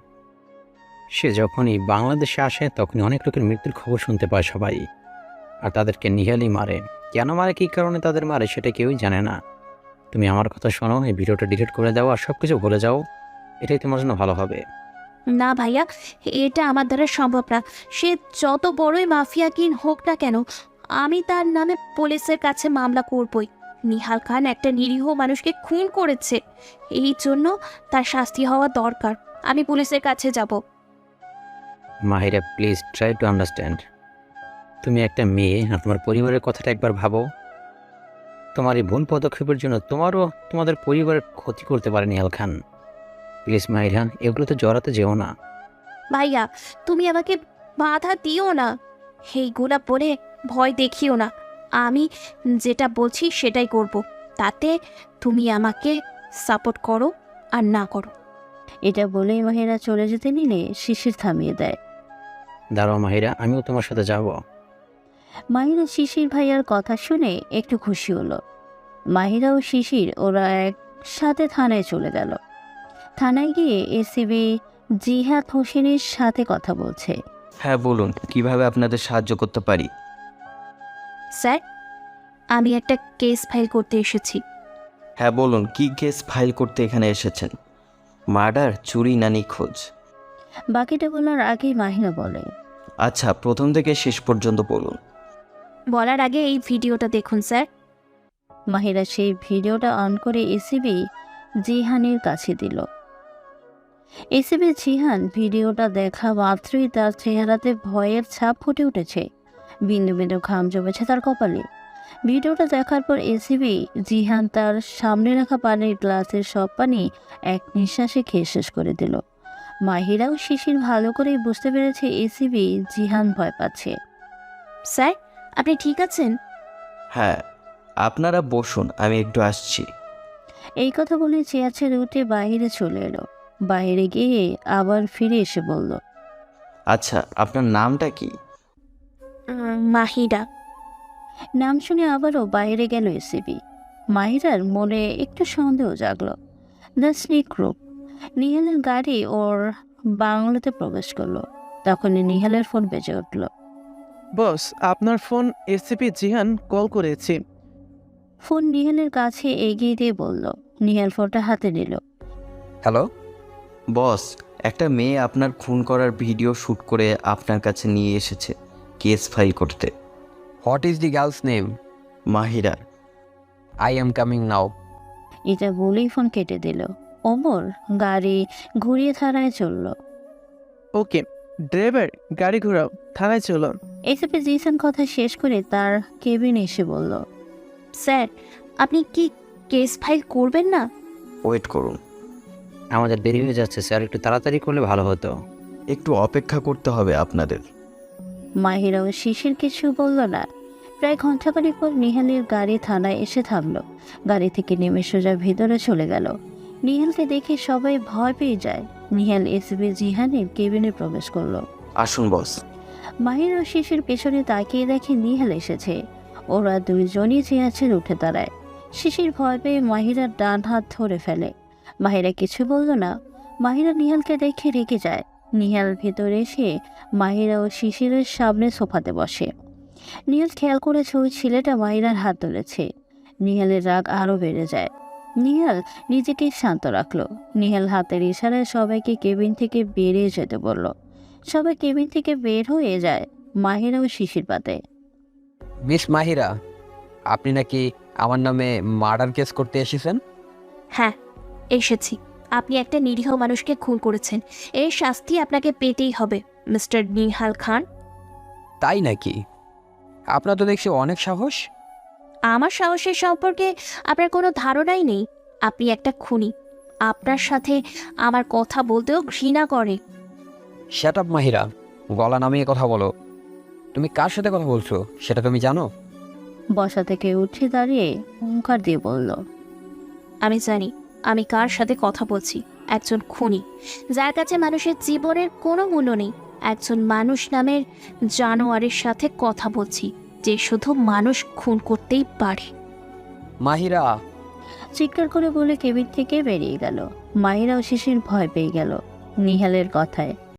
সে যখনই বাংলাদেশে আসে তখনই অনেক লোকের মৃত্যুর খবর শুনতে পায় সবাই, আর তাদেরকে নিহালই মারে। কেন মারে, কী কারণে তাদের মারে সেটা কেউই জানে না। তুমি আমার কথা শোনো, এই ভিডিওটা ডিলিট করে দাও আর সব কিছু ভুলে যাও, এটাই তোমার জন্য ভালো হবে। না ভাইয়া, এটা আমার দ্বারা সম্ভব না। সে যত বড়ই মাফিয়া কিন হোক না কেন, আমি তার নামে পুলিশের কাছে মামলা করবই। নিহাল খান একটা নিরীহ মানুষকে খুন করেছে, এই জন্য তার শাস্তি হওয়া দরকার। আমি পুলিশের কাছে যাব। Mahira, please try to understand. তুমি একটা মেয়ে, আর তোমার পরিবারের কথাটা একবার ভাবো। তোমার এই ভুল পদক্ষেপের জন্য তোমারও তোমাদের পরিবারের ক্ষতি করতে পারে নিহাল খান। প্লিজ মাহিরা, এগুলোতে জড়াতে যেও না। ভাইয়া, তুমি আমাকে বাধা দিও না, এইগুলা বলে ভয় দেখিও না। আমি যেটা বলছি সেটাই করব, তাতে তুমি আমাকে সাপোর্ট করো আর না করো। এটা বলেই মাহিরা চলে যেতে নিলে শিশির থামিয়ে দেয়। দাঁড়াও মাহিরা, আমিও তোমার সাথে যাব। মাহিরা শিশির ভাইয়ার কথা শুনে একটু খুশি হলো। মাহিরা ও শিশির ওরা একসাথে থানায় চলে গেল। থানায় গিয়ে এসিবি জিহাদ হোসেনের সাথে কথা বলছে। হ্যাঁ বলুন, কিভাবে আপনাদের সাহায্য করতে পারি? স্যার, আমি একটা কেস ফাইল করতে এসেছি। হ্যাঁ বলুন, কি কেস ফাইল করতে এখানে এসেছেন? মার্ডার, চুরি না নিখোঁজ? বাকিটা বলার আগেই মাহিরা বলে, আচ্ছা, প্রথম থেকে শেষ পর্যন্ত বলুন। বলার আগে এই ভিডিওটা দেখুন স্যার। মাহিরা সেই ভিডিওটা অন করে এসিবি জিহানের কাছে দিল। এসিবি জিহান ভিডিওটা দেখা মাত্রই তার চেহারাতে ভয়ের ছাপ ফুটে উঠেছে। বিন্দু বিন্দু ঘাম জমেছে তার কপালে। ভিডিওটা দেখার পর এসিবি জিহান তার সামনে রাখা পানির গ্লাসের সব পানি এক নিঃশ্বাসে খেয়ে শেষ করে দিল। মাহিরাও শিশির ভালো করেই বুঝতে পেরেছে এসিবি জিহান ভয় পাচ্ছে। স্যার, আপনি ঠিক আছেন? হ্যাঁ, আপনারা বসুন, আমি একটু আসছি। এই কথা বলে চেয়ার ছেড়ে উঠে বাইরে চলে এলো। বাইরে গিয়ে আবার ফিরে এসে বলল, আচ্ছা, আপনার নামটা কি? মাহিরা। নাম শুনে আবারও বাইরে গেল এসিবি। মাহিরার মনে একটু সন্দেহ জাগলো। The sneak group. নিহালের গাড়ি ওর বাংলোতে প্রবেশ করলো। তখনই নিহালের ফোন বেজে উঠল। বস, আপনার ফোন, এসিপি জিহান কল করেছি। ফোন নিহালের কাছে এগিয়ে দিয়ে বলল। নিহাল ফোনটা হাতে নিল। হ্যালো বস, একটা মেয়ে আপনার খুন করার ভিডিও শ্যুট করে আপনার কাছে নিয়ে এসেছে কেস ফাইল করতে। What is the girl's name? Mahira. I am coming now. এটা বলেই ফোন কেটে দিল। ওমর গাড়ি ঘুরিয়ে থানায় চলল। ওকে ড্রাইভার, গাড়ি ঘোরাও, থানায় চলো। এসিপি জিহান কথা শেষ করে তার কেবিনে এসে বলল, স্যার, আপনি কি কেস ফাইল করবেন না? ওয়েট করুন। আমাদের দেরি হয়ে যাচ্ছে স্যার, একটু তাড়াতাড়ি করলে ভালো হতো। একটু অপেক্ষা করতে হবে আপনাদের। মাহিরা ও শিশির কিছু বলল না। প্রায় ঘন্টাখানেক পর নিহালের গাড়ি থানায় এসে থামল। গাড়ি থেকে নেমে সোজা ভেতরে চলে গেল। নিহালকে দেখে সবাই ভয় পেয়ে যায়। নিহাল এসিবি জিহানের কেবিনে প্রবেশ করলো। আসুন বস। মাহিরা ও শিশির পেছনে তাকিয়ে দেখে নিহাল এসেছে। ওরা দুইজনই চেয়ার ছেড়ে উঠে দাঁড়ায়। শিশির ভয় পেয়ে মাহিরার ডান হাত ধরে ফেলে। মাহিরা কিছু বলল না। মাহিরা নিহালকে দেখে রেগে যায়। নিহাল ভেতরে এসে মাহিরা ও শিশিরের সামনে সোফাতে বসে। নিহাল খেয়াল করেছে ওই ছেলেটা মাহিরার হাত ধরেছে। নিহালের রাগ আরও বেড়ে যায়। নিহাল নিজেকে শান্ত রাখলো। নিহাল হাতের ইশারায় সবাইকে কেবিন থেকে বেরিয়ে যেতে বলল। সবাই কেবিন থেকে বের হয়ে যায়। মাহিরাও শিশির পাতে। মিস মাহিরা, আপনি নাকি আমার নামে মার্ডার কেস করতে এসেছেন? হ্যাঁ, এসেছি। আপনি একটা নিরীহ মানুষকে খুন করেছেন, এর শাস্তি আপনাকে পেতেই হবে মিস্টার নিহাল খান। তাই নাকি? আপনার তো দেখছি অনেক সাহস। আমার সাহসের সম্পর্কে আপনার কোনো ধারণাই নেই। আপনি একটা খুনি। আপনার সাথে আমার কথা বলতেও ঘৃণা করে। শ্যাট আপ মাহিরা, গলা নামিয়ে কথা বলো। তুমি কার সাথে কথা বলছো সেটা তুমি জানো? বসা থেকে উঠে দাঁড়িয়ে হুঙ্কার দিয়ে বলল, আমি জানি আমি কার সাথে কথা বলছি। একজন খুনি, যার কাছে মানুষের জীবনের কোনো মূল্য নেই। একজন মানুষ নামের জানোয়ারের সাথে কথা বলছি, যে শুধু মানুষ খুন করতেই পারে। মাহিরা! চিৎকার করে বলে কেবিন থেকে বেরিয়ে গেল। মাহিরাও শিশির ভয় পেয়ে গেল নিহালের কথায়।